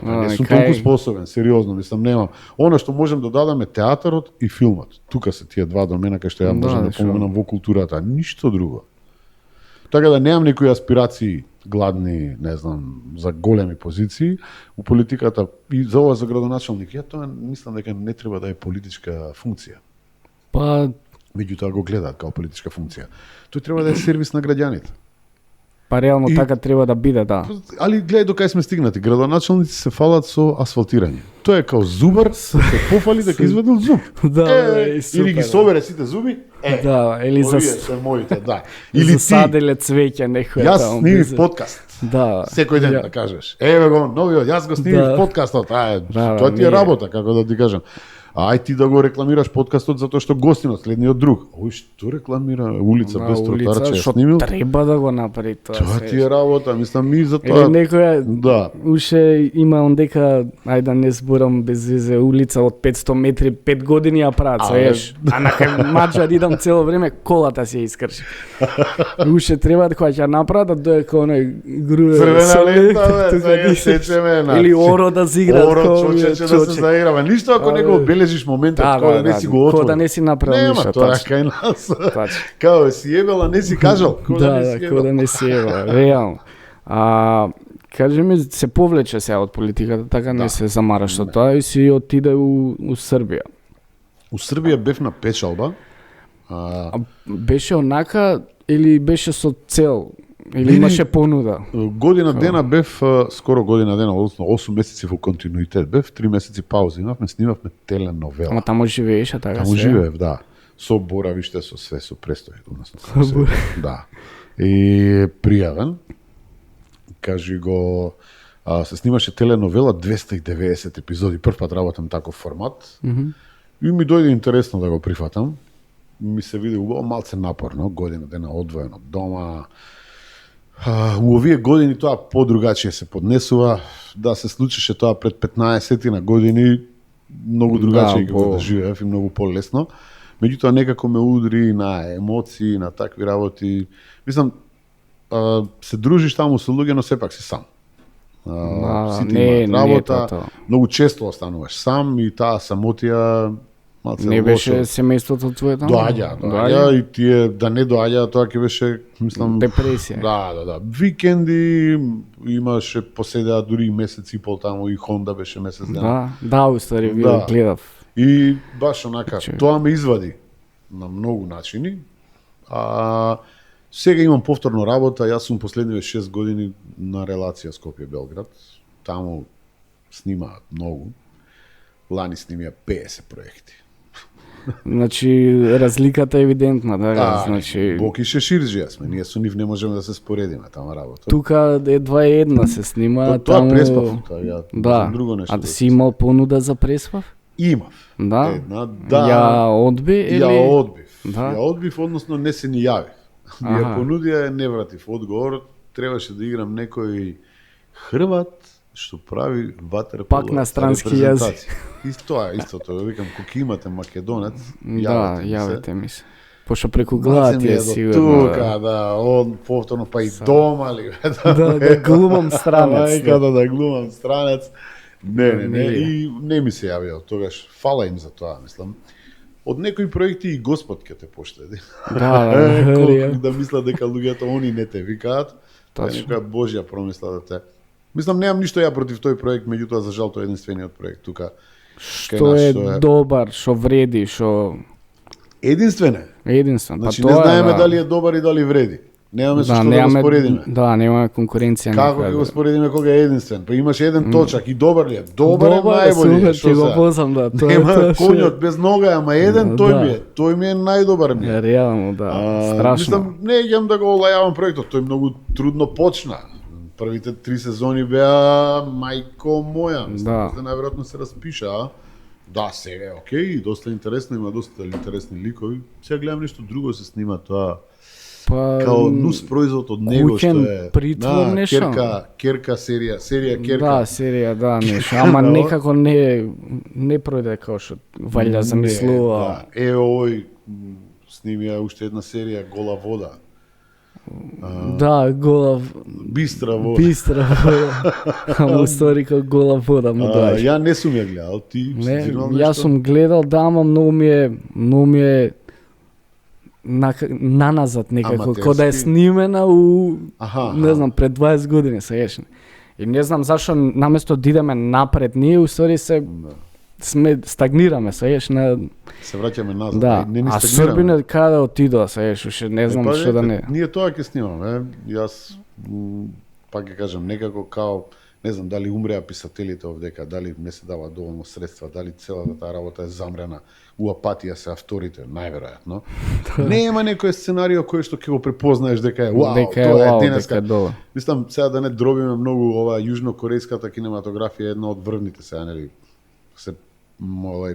Не сум толку способен, сериозно, мислам немам. Она што можем да дадеме театарот и филмот. Тука се тие два домена кај што ја можам да помогнам во културата, ништо друго. Така да немам некои аспирации гладни, не знам, за големи позиции у политиката и за ова за градоначалник. Ја тоа мислам дека не треба да е политичка функција. Па меѓутоа го гледаат као политичка функција. Тој треба да е сервис на граѓаните. Па реално така треба да биде, да. Али гледај до кај сме стигнати. Градоначалници се фалат со асфалтирање. Тоа е као зубар, се пофали дека извадил зуб. Или ги собере сите зуби. Или за се моите, да. Или саделе цвеќе некој. Јас снимив подкаст. Да. Секој ден да кажеш. Еве го новиот, јас го снимив подкастот. Тоа ти е работа, како да ти кажам. Ај ти да го рекламираш подкастот затоа што гостинот следниот друг. Што рекламира улица без тротоар, че снимил? Треба да го направи тоа. Тоа ти е работа, мислам и за тоа. Некоја уше има ондека, ајде да не зборам без везе, улица од 500 метри 5 години ја прават, знаеш. А на кај Маджар идам цело време колата си ја искрши. Уше треба да кога ќе направат да дојде кај оној груе црвена лента, сега сечеме. Или оро да зиграт. Оро чоче да се заиграва. Ништо ако не го бележиш моментот, кога да не си го отворил. Кога да не си направил ништо. Нема тоа кај нас. Као си ебела, не си кажал. Да, кога да не си ебела, реално. Кажи ми, се повлече сега од политиката, така не се замараш со тоа и си отиде у Србија. У Србија бев на печалба. Беше онака или беше со цел? Или имаше понуда? Година дена бев, скоро година дена, односно 8 месеци во континуитет бев, 3 месеци пауза имавме, снимавме теленовела. Ама таму живееше така? Таму живеев, да. Со боравиште, со све, со престој, односно. Да. И пријавен, кажи го, се снимаше теленовела 290 епизоди, прв пат работам таков формат. И ми дојде интересно да го прифатам. Ми се види убаво, малце напорно, година дена одвоен од дома. У овие години тоа подругачие се поднесува, да се случише тоа пред 15 на години, многу другачие ќе го живеев и многу полесно. Меѓутоа некако ме удри на емоции, на такви работи. Мислам, се дружиш таму со луѓе, но сепак си сам. Сите имаат работа, многу често остануваш сам и таа самотија малце Не беше лошо. семејството твое таму? Доаѓа и тие да не доаѓа, тоа ќе беше, мислам, Депресија. Да. Викенди имаше поседеа дури и месец и пол таму и Хонда беше месец дена. Да, уствари ви Да. гледав. И баш онака, Че- тоа ме извади на многу начини. А сега имам повторно работа, јас сум последниве 6 години на релација Скопје-Белград. Таму снимаат многу. Лани снимија 50 проекти. Значи, разликата е евидентна, да, значи... Бок и Шеширџија сме, ние со нив не можеме да се споредиме тама работа. Тука едва е една се снима, Тоа таму... преспав, ја Да, друго нешто. а да си имал понуда за преспав? Имав. Да. Една, Ја одби или... Ја одбив. Да. Ја одбив, односно не се ни јавив. Ми ја Аха. понудија, не вратив одговор. Требаше да играм некој Хрват што прави ватерполо. Пак на странски јазик. И тоа е истото. Викам, кога имате македонец, Да, јавете ми се. јавете ми се. Пошто преку Баце глава ми ти е е до сигурно. тука, да, он повторно па и дома ли. Да глумам странец. Мајка да глумам странец. Не. Не е. И не ми се јавио тогаш. Фала им за тоа, мислам. Од некои проекти и Господ ќе те поштеди. Да, Колку да мислат дека луѓето они не те викаат. Тоа е Точно. некоја Божја промисла да те. Мислам, немам ништо ја против тој проект, меѓутоа за жал тоа е единствениот проект тука. Што е добар, што вреди, што Единствен е. единствен. Значи па не тоа знаеме да. дали е добар и дали вреди. Немаме со Да, што да го споредиме. Да, немаме конкуренција Како ќе никаде. го споредиме кога е единствен? Па имаш еден точак и добар ли е? Добар е Добар најболи. супер, Што ќе го сега? познам, да. Тоа е Нема тоа што е. конјот без нога, ама еден тој Да. ми е. Тој ми е најдобар ми е. Реално, да. Страшно. Мислам, не идам да го олајавам проектот, тој многу трудно почна. Првите 3 сезони беа мајко моја, мислам, Да. најверојатно се распиша. Да, сега е окей, доста интересно, има доста интересни ликови. Сега гледам нешто друго се снима тоа. Па, Као нус производ од него што Куќен е притвор нешто? Керка серија Керка. Да, серија, да, нешто. Ама Да. некако не пројде како што валја замислува. Да. Овој снимија уште една серија Гола вода. Да, гола Бистра вода. бистра вода. Ама устори како гола вода му доаѓа. Ја не сум ја гледал, ти си Не, гледал јас сум гледал, да, ама многу ми е наназад некако, Аматерски? кога да е снимена у, Аха, не знам, пред 20 години сееш. И не знам зашо наместо да идеме напред, ние устори се сме стагнираме, сееш, на се враќаме назад. да. Не ни А стагнираме. Србине каде отидоа, сееш, уште не знам Па, што да не. Ние тоа ќе снимаме. Јас пак ќе кажам некако као не знам дали умреа писателите овдека, дали не се дава доволно средства, дали целата таа работа е замрена, у апатија се авторите, најверојатно. Нема некој сценарио кој што ќе го препознаеш дека е вау, дека е тоа вау, е денеска. дека е добро. Мислам, сега да не дробиме многу, ова јужнокорејската кинематографија е една од врвните сега, нели, се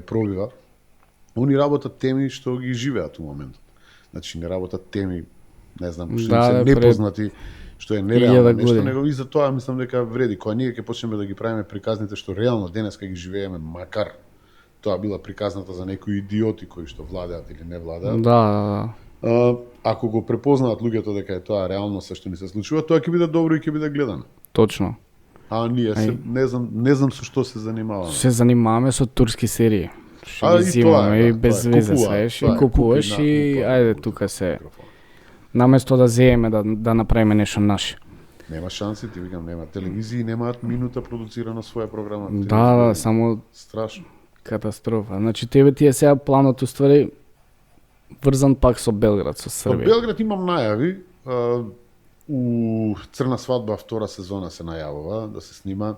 пробива. Они работат теми што ги живеат у моментот. Значи не работат теми, не знам, што Да, им се пред непознати, што е 1000 нереално нешто, години. него и за тоа мислам дека вреди. Кога ние ќе почнеме да ги правиме приказните што реално денеска ги живееме, макар тоа била приказната за некои идиоти кои што владеат или не владеат. Да, Ако го препознаат луѓето дека е тоа реално се што ни се случува, тоа ќе биде добро и ќе биде гледано. точно. А ние се, не знам со што се занимаваме. Се занимаваме со турски серии. Што А, ги и тоа зимаме е, и да, без тоа е. везе Купува, сееш, тоа и е, купуваш купи на и микрофон, ајде на тука се. микрофон. Наместо да земеме да направиме нешто наше. Нема шанси, ти викам, нема телевизии, немаат минута продуцирана своја програма. Да, само Страшно. катастрофа. Значи тебе ти е сега планот уствари врзан пак со Белград, со Во Србија. Белград имам најави. У Црна свадба втора сезона се најавува да се снима.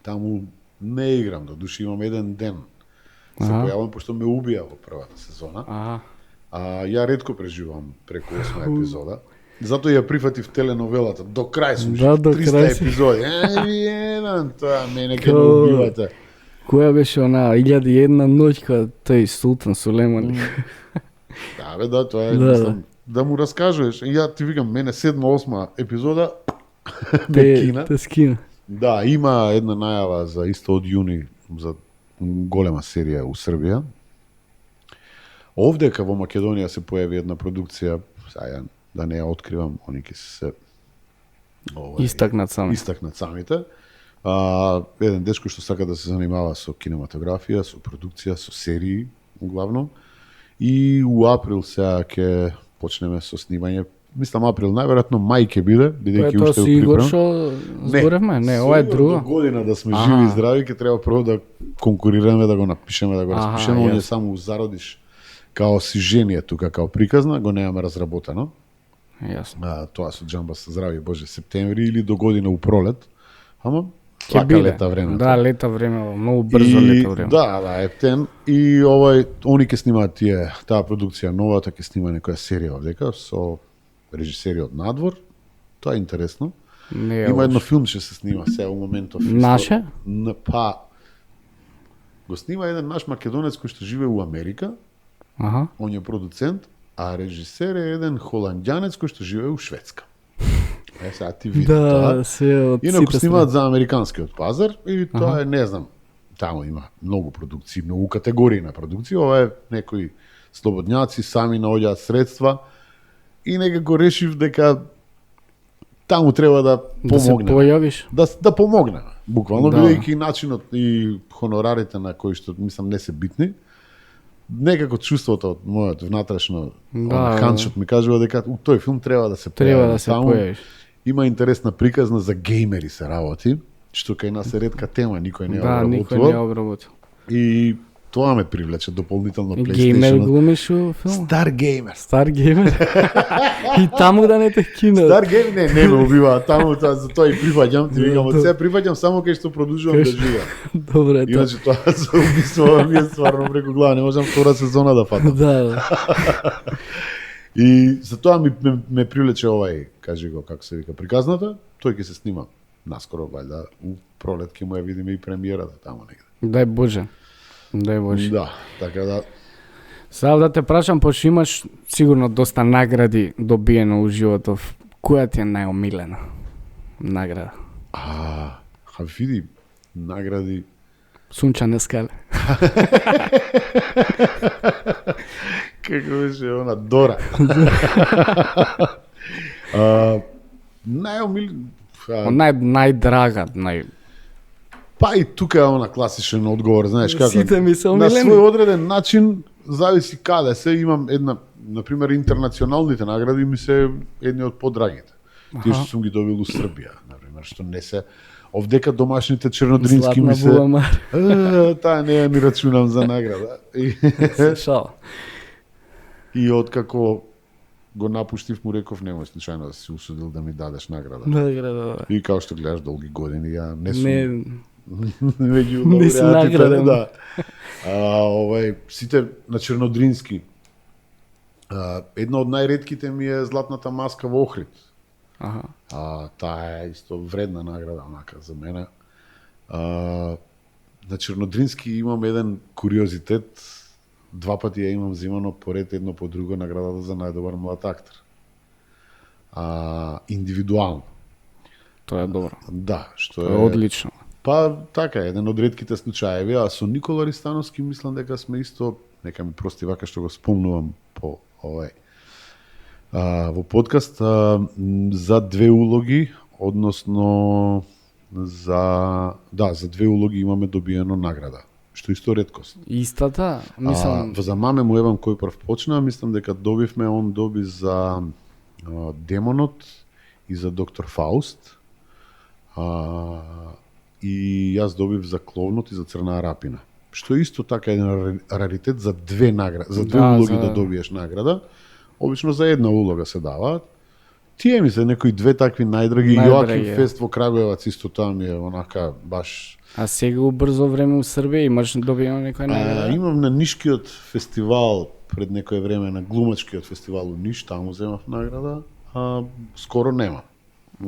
Таму не играм, до души имам еден ден. Се Аха. појавам пошто ме убија во првата сезона. Ага. Ја ретко преживувам преку 8 епизода. Затоа ја прифатив теленовелата. До крај сум Да, до 300 крај си. епизоди. Еден, тоа мене ќе ме Као- убивате. Која беше она 1001 ноќ кога тој Султан Сулеман? Да, бе, да, тоа е, Да, мислам, да му раскажеш. Ја ти викам, мене 7-8 епизода ме Те кина. скина. Да, има една најава за исто од јуни за голема серија у Србија. Овдека во Македонија се појави една продукција, сега ја да не ја откривам, они ќе се Истакнат сами. истакнат самите. Еден дечко што сака да се занимава со кинематографија, со продукција, со серии, углавном. И у април сега ќе почнеме со снимање. Мислам април, најверојатно мај ќе биде, бидејќи Тоа уште си Игор приpremам. што зборевме? Не, ова е Со друго. До година да сме Аха. живи и здрави, ќе треба прво да конкурираме, да го напишеме, да го Аха, распишеме, он е јасно. само зародиш као освежение тука, као приказна, го немаме разработено. Јасно. Тоа со џамба се здрави Боже, септември или до година у пролет. Ама Ќе лака биде. лета времето. Да, лета време, многу брзо лета време. Да, ептен. И они ќе снимаат таа продукција новата, ќе снима некоја серија овдека со режисери од надвор. Тоа е интересно. Не е Има лошо. едно филм што се снима сега у моментов. Наше? Па го снима еден наш македонец кој што живее у Америка, Аха. он е продуцент, а режисер е еден холандјанец кој што живее у Шведска. Сега ти види тоа. Да, се од Инаку сите снимаат за американскиот пазар и тоа е, не знам, таму има многу продукции, многу категории на продукции, ова е некои слободњаци сами наоѓаат средства и некако решив дека таму треба да да се помогне. појавиш. Да помогне, буквално, Да. бидејќи начинот и хонорарите на кои што мислам не се битни, некако чувството од мојот внатрешно Да, ханчот ми кажува дека у тој филм треба да се Треба појави да се таму. појавиш. Има интересна приказна за геймери се работи, што кај нас е ретка тема, никој не ја Да, никој не ја обработува. обработил. И тоа ме привлече дополнително Геймер PlayStation. глумиш у филм? Стар геймер. Стар геймер. И таму да не те кинат. Стар геймер не ме убива, таму тоа за тоа и прифаќам, ти викам, од сега прифаќам само кај што продолжувам да живеам. Добре, тоа. Иначе тоа за убиство ми е стварно преку глава, не можам втора сезона да фатам. Да. И за тоа ме привлече кажи го како се вика приказната, тој ќе се снима наскоро вајда у пролет ќе му ја видиме и премиерата таму негде. Дај Боже. Дај Боже. Да, така да Сега да те прашам, пошто имаш сигурно доста награди добиено у животов. Која ти е најомилена награда? види награди. Сунчане скале. Како беше она Дора. Најдрага, Па и тука е она класичен одговор, знаеш како. Сите ми се на омилени. свој одреден начин зависи каде се. Имам една, на пример, интернационалните награди ми се едни од подрагите. Тие што сум ги добил у Србија, на пример, што не се овдека домашните чернодрински ми се. Буламар. Таа не ја ми рачунам за награда. Шал. И откако го напуштив, му реков немој случајно да си усудил да ми дадеш награда. Награда, да. И као што гледаш долги години, ја не сум Не, меѓу не си лауреатите, награден. да. Сите на чернодрински. Една од најретките ми е златната маска во Охрид. Аха. Таа е исто вредна награда, онака, за мене. На чернодрински имам еден куриозитет. 2 пати ја имам взимано поред едно по друго наградата за најдобар млад актер. Индивидуално. Тоа е добро. Да, што Тоа е е одлично. Па така, еден од ретките случаеви, а со Никола Ристановски мислам дека сме исто, нека ми прости вака што го спомнувам по во подкаст за 2 улоги, односно за 2 улоги имаме добиено награда, што исто реткост. Истата, мислам, За Маме му евам кој прв почна, мислам дека добивме, он доби за Демонот и за Доктор Фауст. И јас добив за Кловнот и за Црна Арапина. Што е исто така еден раритет за 2 награди, за 2 Да, улоги за- да добиеш награда. Обично за една улога се даваат. Тие ми се некои 2 такви најдраги. Најдраги, Јоаким е. Фест во Крагуевац исто тоа ми е онака баш. а сега у брзо време у Србија имаш добиено некоја награда? Имам на Нишкиот фестивал пред некое време, на глумачкиот фестивал у Ниш, таму земав награда, скоро нема.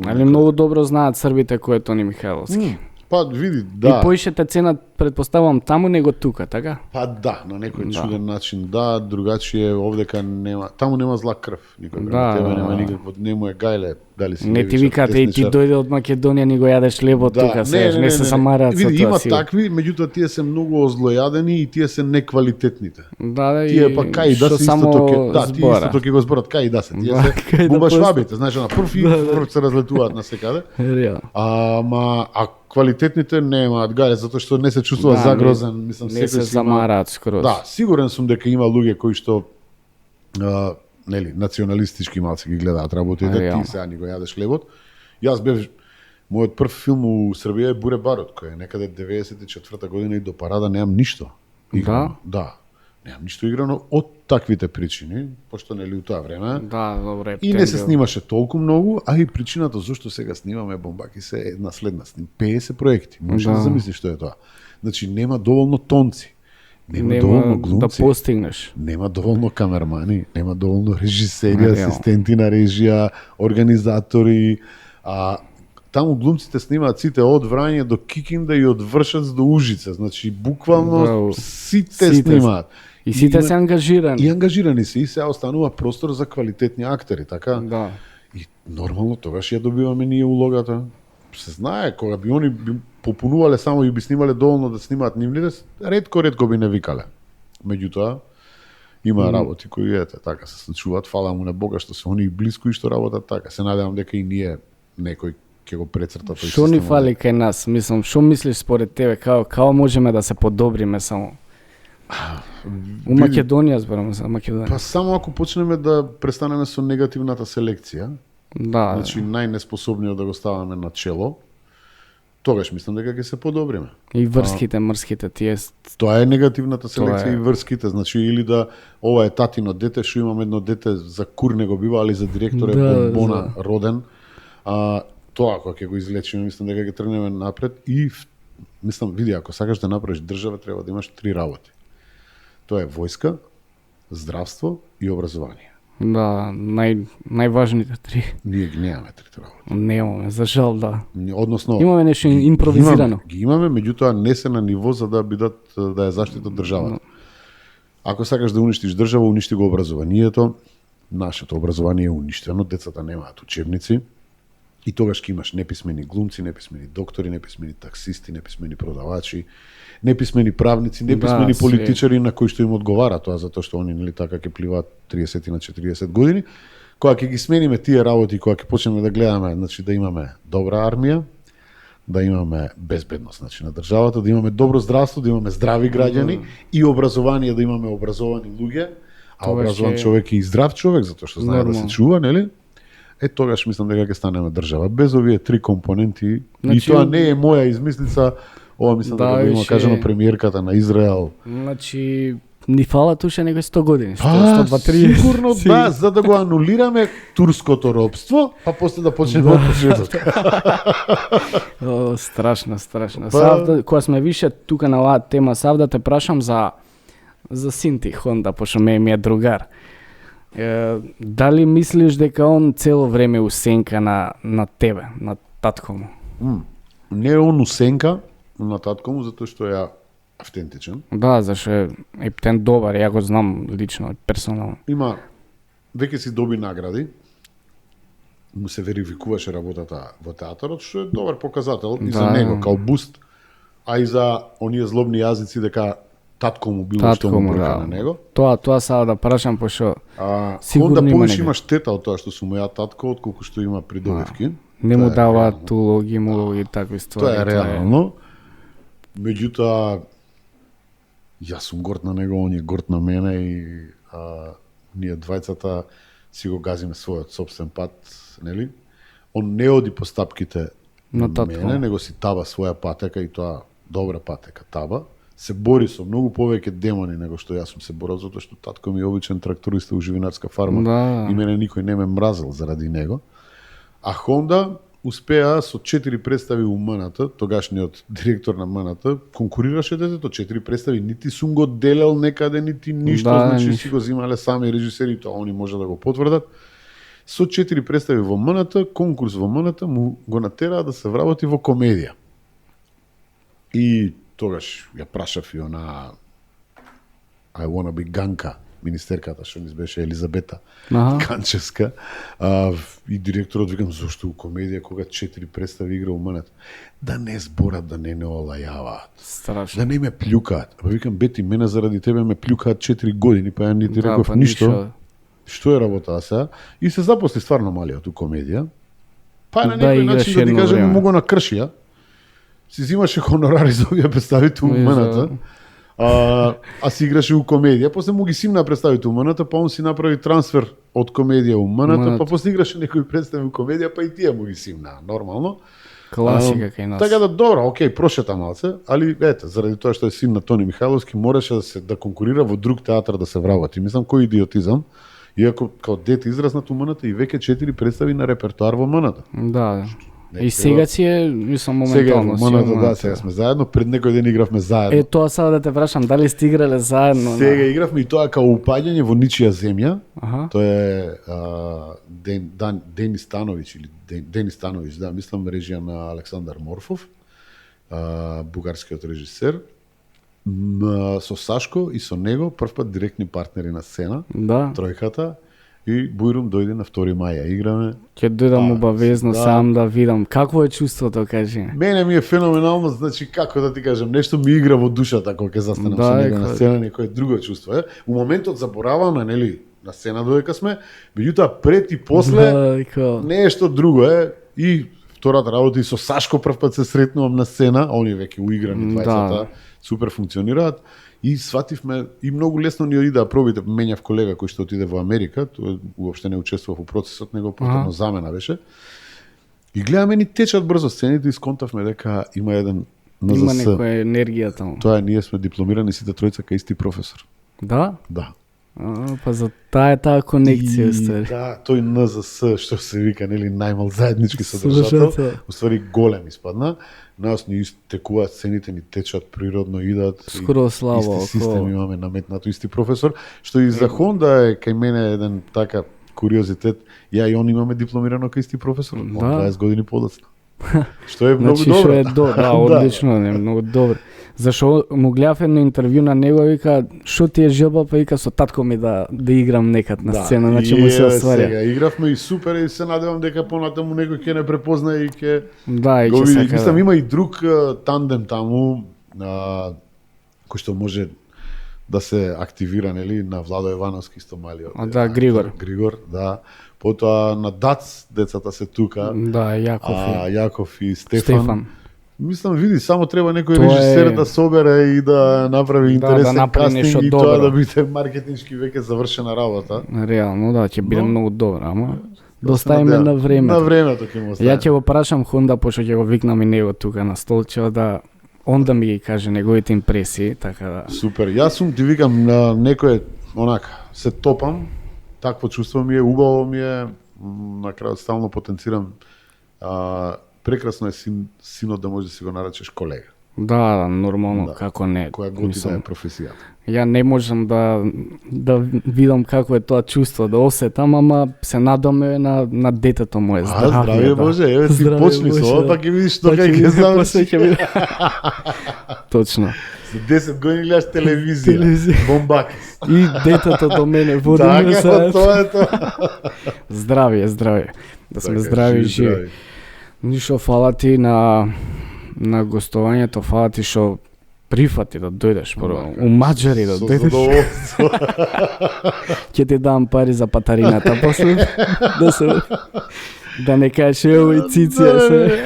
Али многу добро знаат србите кој е Тони Михајловски. Па види, И да. поише те ценат, предпоставувам, таму него тука, така? Па да, на некој Да. чуден начин, да, другачие овдека нема, таму нема зла крв, никој Да, према тебе да, нема да. никакво, нему е гајле, дали си Не ти левичар, викате и ти десничар. дојде од Македонија, ни го јадеш лебо тука, сееш, не се самараат со Види, тоа има си. такви, меѓутоа тие се многу озлојадени и тие се неквалитетните. Да, да, Тие па кај да што се само истото ќе, да, тие збора. истото ќе го зборат кај да се. Тие Да, се кај да бубашвабите, просто- знаеш, на прв се разлетуваат на секаде. Реално. Ама квалитетните немаат гајле затоа што не се чувствува загрозен, мислам не се секој си има. замараат скроз. Да, сигурен сум дека има луѓе кои што нели националистички малце ги гледаат работите, Реално. ти сега ни го јадеш лебот. Јас бев мојот прв филм у Србија е Буре барот, кој е некаде 94-та година и до парада немам ништо играно. Да. Немам ништо играно од таквите причини, пошто нели у тоа време. Да, добре. И не се снимаше толку многу, а и причината зашто сега снимаме Бомбаки се е една следна. 50 проекти. Може да замислиш што е тоа. Значи нема доволно тонци. Нема доволно глумци. Да постигнеш. Нема доволно камермани, нема доволно режисери, асистенти на режија, организатори. Таму глумците снимаат сите од Врање до Кикинда и од Вршац до Ужица. Значи буквално сите снимаат. И сите се ангажирани. И ангажирани се и се останува простор за квалитетни актери, така? Да. И нормално тогаш ја добиваме ние улогата. Се знае, кога би они би попунувале само и би снимале доволно да снимаат нивните, ретко би не викале. Меѓутоа, има работи кои така се случуваат, фала му на Бога што се они блиску и што работат така. Се надевам дека и ние некој ќе го прецрта тој систем. Што ни фали кај нас? Мислам, што мислиш според тебе, како можеме да се подобриме само? У Македонија зборам за Македонија. Па само ако почнеме да престанеме со негативната селекција, да, значи најнеспособниот да го ставаме на чело, тогаш мислам дека ќе се подобриме. И врските, мрските тие. Тоа е негативната селекција и врските, значи или да ова е татино дете, што имам едно дете за кур не го бива, али за директор е бомбона роден. Тоа кога ќе го излечиме, мислам дека ќе тргнеме напред и мислам, види, ако сакаш да направиш држава, треба да имаш 3 работи. Тоа е војска, здравство и образование. Да, најважните 3. Ние ги немаме 3 работи. Немаме, за жал, да. Односно, имаме нешто импровизирано. Ги имаме, меѓутоа не се на ниво за да бидат да ја заштитат државата. Ако сакаш да уништиш држава, уништи го образованието. Нашето образование е уништено, децата немаат учебници. И тогаш ќе имаш неписмени глумци, неписмени доктори, неписмени таксисти, неписмени продавачи, неписмени правници, неписмени политичари на кои што им одговара тоа, затоа што они нели така ќе пливаат 30 на 40 години. Кога ќе ги смениме тие работи, кога ќе почнеме да гледаме, значи да имаме добра армија, да имаме безбедност значи на државата, да имаме добро здравство, да имаме здрави граѓани и образование, да имаме образовани луѓе, а образован човек е и здрав човек затоа што знае да се чува, нели? Тогаш мислам дека ќе станеме држава. Без овие 3 компоненти, значи, и тоа не е моја измислица, ова мислам дека има кажано премиерката на Израел. Значи, ни фала туше некои 100 години, 100-2-3. Сигурно да, за да го анулираме турското робство, па после да почнеме од почеток. Страшно. Сав, кога сме више тука на оваа тема, сав да те прашам за син ти Хонда, пошто ми е другар. Дали мислиш дека он цело време усенка на тебе, на татко му? Не е он усенка на татко му, затоа што е автентичен. Да, зашто е ептен добар, ја го знам лично, персонално. Има, веќе си доби награди, му се верификуваше работата во театарот, што е добар показател и за него, као буст, а и за оние злобни јазици дека татко му било што му брка на него. Тоа сада да прашам, пошто сигурно да повеќе има штета од тоа што сум ја татко, отколку што има придобивки. Не му даваат улоги, и такви ствари. Тоа е реално. Меѓутоа, јас сум горд на него, он е горд на мене и ние двајцата си го газиме својот собствен пат, нели? Он не оди по стапките на мене, него си таба своја патека и тоа добра патека таба. Се бори со многу повеќе демони него што јас сум се борил, затоа што татко ми е обичен тракторист у живинарска фарма и мене никој не ме мразел заради него. А Хонда успеа со 4 представи у МНТ, тогашниот директор на МНТ, конкурираше детето, 4 представи, нити сум го делел некаде, нити ништо, значи си го земале сами режисери, тоа они може да го потврдат. Со 4 представи во МНТ, конкурс во МНТ, му го натераа да се вработи во комедија. И тогаш ја прашав и она I wanna be Ганка, министерката што низ беше Елизабета Канчевска, и директорот викам зошто у комедија кога 4 представи игра у МНТ, да не зборат, да не олајаваат, страшно, да не ме плюкаат. Па викам Бети, мене заради тебе ме плюкаат 4 години, па ја не ти реков ништо. Што е работа сега? И се запосли стварно малиот у комедија. Па на некој начин да ти кажем му го накршија. си взимаше хонорари за овие представите умената. А си играше у комедија, после му ги симна представите умената, па он си направи трансфер од комедија у умената, па после играше некои представи у комедија, па и тие му ги симна, нормално. Класика кај нас. Така да добро, окей, прошета малце, али ете, заради тоа што е син на Тони Михайловски, мораше да конкурира во друг театар да се вработи. Мислам кој идиотизам. Иако као дете израснат у МНТ и веќе 4 представи на репертоар во МНТ. Да. И сега си е, мислам, моментално сега МНТ, да, сега сме заедно, пред некој ден игравме заедно. Тоа сега да те прашам, дали сте играле заедно? Сега игравме и тоа као упаѓање во ничија земја. Тоа е Денис Становиќ или Денис Становиќ, да, мислам режија на Александар Морфов, бугарскиот режисер. Со Сашко и со него првпат директни партнери на сцена, тројката, и Бујрум дојде на 2 мај, играме. Ќе дојдам обавезно сам да видам. Какво е чувството, кажи? Мене ми е феноменално, значи како да ти кажам, нешто ми игра во душата кога ќе застанам со него на сцена, некое друго чувство е. У моментот забораваме, нели, на сцена додека сме, меѓутоа пред и после нешто друго е. И втората работа и со Сашко првпат се сретнувам на сцена, они веќе уиграни двајцата, супер функционираат. И свативме, и многу лесно ни оди да пробите, менјав колега кој што отиде во Америка, тој уопште не учествува во процесот, него повторно замена беше. И гледаме ни течат брзо сцените и сконтавме дека има еден НЗС. Има некоја енергија таму. Тоа е, ние сме дипломирани сите тројца кај исти професор. Да? Да. Па за таа конекција ствари. Да, тој НЗС што се вика, нели, најмал заеднички содржател, уствари голем испадна. Нас ни истекуваат сцените, ни течат природно, идат. Скоро слабо. Исти систем имаме наметнато, исти професор. Што и за Хонда е кај мене еден така куриозитет. Ја и он имаме дипломирано кај исти професор. Он 20 години подоцна. Што е многу добро. Што е да, одлично, не, многу добро. Зашо му гледав едно интервју на него, вика, шо ти е желба, па вика, со татко ми да играм некад на сцена, значи му се остварја. Сега игравме и супер и се надевам дека понатаму некој ќе не препознае и ќе и го види. сака. Мислам има и друг тандем таму кој што може да се активира, нели, на Владо Евановски исто малиот. Да, Григор. Григор, да. Потоа на ДАЦ децата се тука. Да, Јаков и Стефан. Мислам, види, само треба некој режисер да собере и да направи интересен кастинг и тоа да биде маркетиншки веќе завршена работа. Реално, да, ќе биде многу добро, ама доставиме на времето. На времето ќе му оставиме. Ја ќе го прашам Хонда, пошто ќе го викнам и него тука на столче, да он да ми ги каже неговите импресии, така да. Супер. Јас сум ти викам на некој онака, се топам, такво чувство ми е, убаво ми е, на крајот стално потенцирам. Прекрасно е синот да може да си го наречеш колега. Да, нормално, како не. Која година е професијата. Ја не можам да видам како е тоа чувство, да осетам, ама се надаме на детето мое. Здравје Боже, еве ти почни со ова, па ќе видиш што ќе заврши. Точно. За 10 години гледаш телевизија. Бомбакис. И детето до мене водиме заедно. Тоа е тоа. Здравје. Да сме здрави и живи. Ништо, фала ти на гостувањето, фала ти што прифати да дојдеш прво. У Маџари да дојдеш. Ќе ти дам пари за патарината после да не кажеш ево и циција се.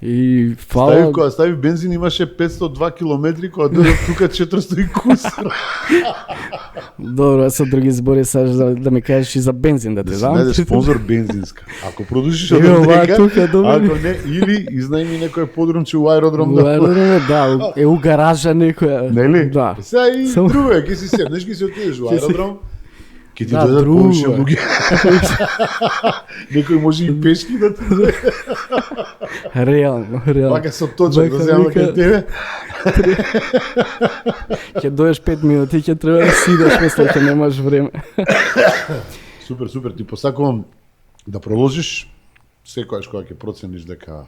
И фала... Стави бензин, имаше 502 километри, кога дојдов тука 400 и кусар. Добро, со други збори саш да ми кажеш и за бензин да те дам. Да си најдеш спонзор бензинска. Ако продолжиш од дека, ако не, или изнајми некој подрумче у аеродром. У аеродром, да, у гаража некоја. Нели? Да. Сега и друго е, ќе си седнеш, ќе си отидеш у аеродром. Ке ти дојдат повише луѓе. Некој може и пешки да те дојде. Реално. Вака со точак да земам кај тебе. Ќе дојдеш 5 минути, ќе треба да сидеш, после ќе немаш време. Супер, ти посакувам да продолжиш секојаш кога ќе процениш дека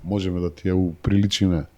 можеме да ти ја уприличиме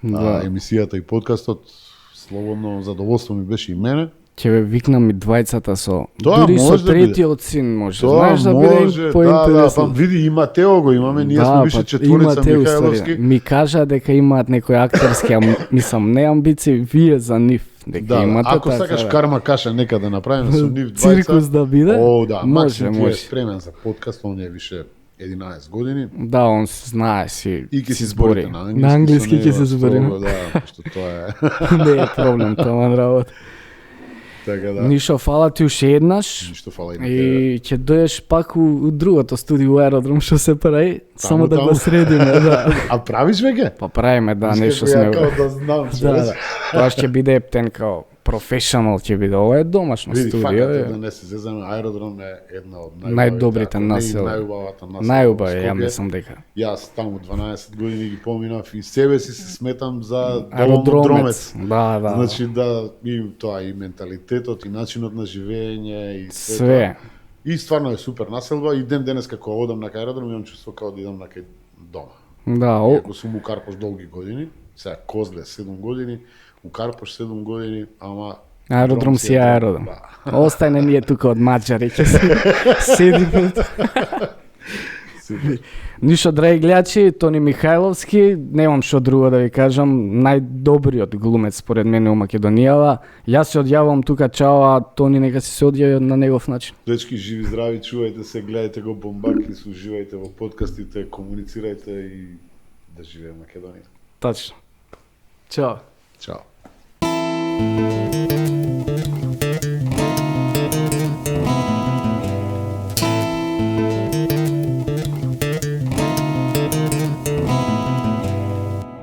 емисијата и подкастот. Слободно задоволство ми беше и мене. Ќе ве викнам и двајцата со дури со третиот син може. Знаеш да биде поинтересно. Да, види и Матео го имаме, ние сме више четворица Михајловски. Ми кажа дека имаат некои актерски, мислам, не амбиции, вие за нив дека имате. Ако сакаш карма каша некаде направиме со нив двајца. Циркус да биде? О, да, може. Ти е спремен за подкаст, он е више 11 години. Да, он знае си. И ќе си си зборите збори. на англиски ќе се збори. збори. Да, што тоа е. Не е проблем, тоа работа. Така да. Ништо, фала ти уште еднаш. Ништо фала и на тебе. И ќе доеш пак у другото студио у Аеродром што се прави, само да го средиме, да. А правиш веќе? Па правиме, да, Искам нешто ја сме. као да знам, Да, да. Тоа ќе биде ептен као професионал ќе биде. Ова е домашно Види, студио. факат е е. да не се зезаме, Аеродром е една од Најдобрите насела. Најубавата насела. Најубава е, во ја Скопје. мислам дека. Јас таму 12 години ги поминав и себе си се сметам за Аеродромец. домодромец. Да, да. Значи да и тоа и менталитетот и начинот на живење и Све. И стварно е супер населба и ден денес како одам на аеродром имам чувство како да идам на кај дома. Да, Иако сум у Карпош долги години, сега Козле 7 години, у Карпош 7 години, ама Аеродром си е аеродром. Да. Остане ние тука од Маđари, ќе се седиме. Супер. Ништо, драги гледачи, Тони Михајловски, немам што друго да ви кажам, најдобриот глумец според мене у Македонијава. Јас се одјавам тука, чао, а Тони нека си се одјави на негов начин. Дечки, живи, здрави, чувајте се, гледајте го Бомбаки, служивајте во подкастите, комуницирајте и да живее Македонија. Точно. Чао. Чао.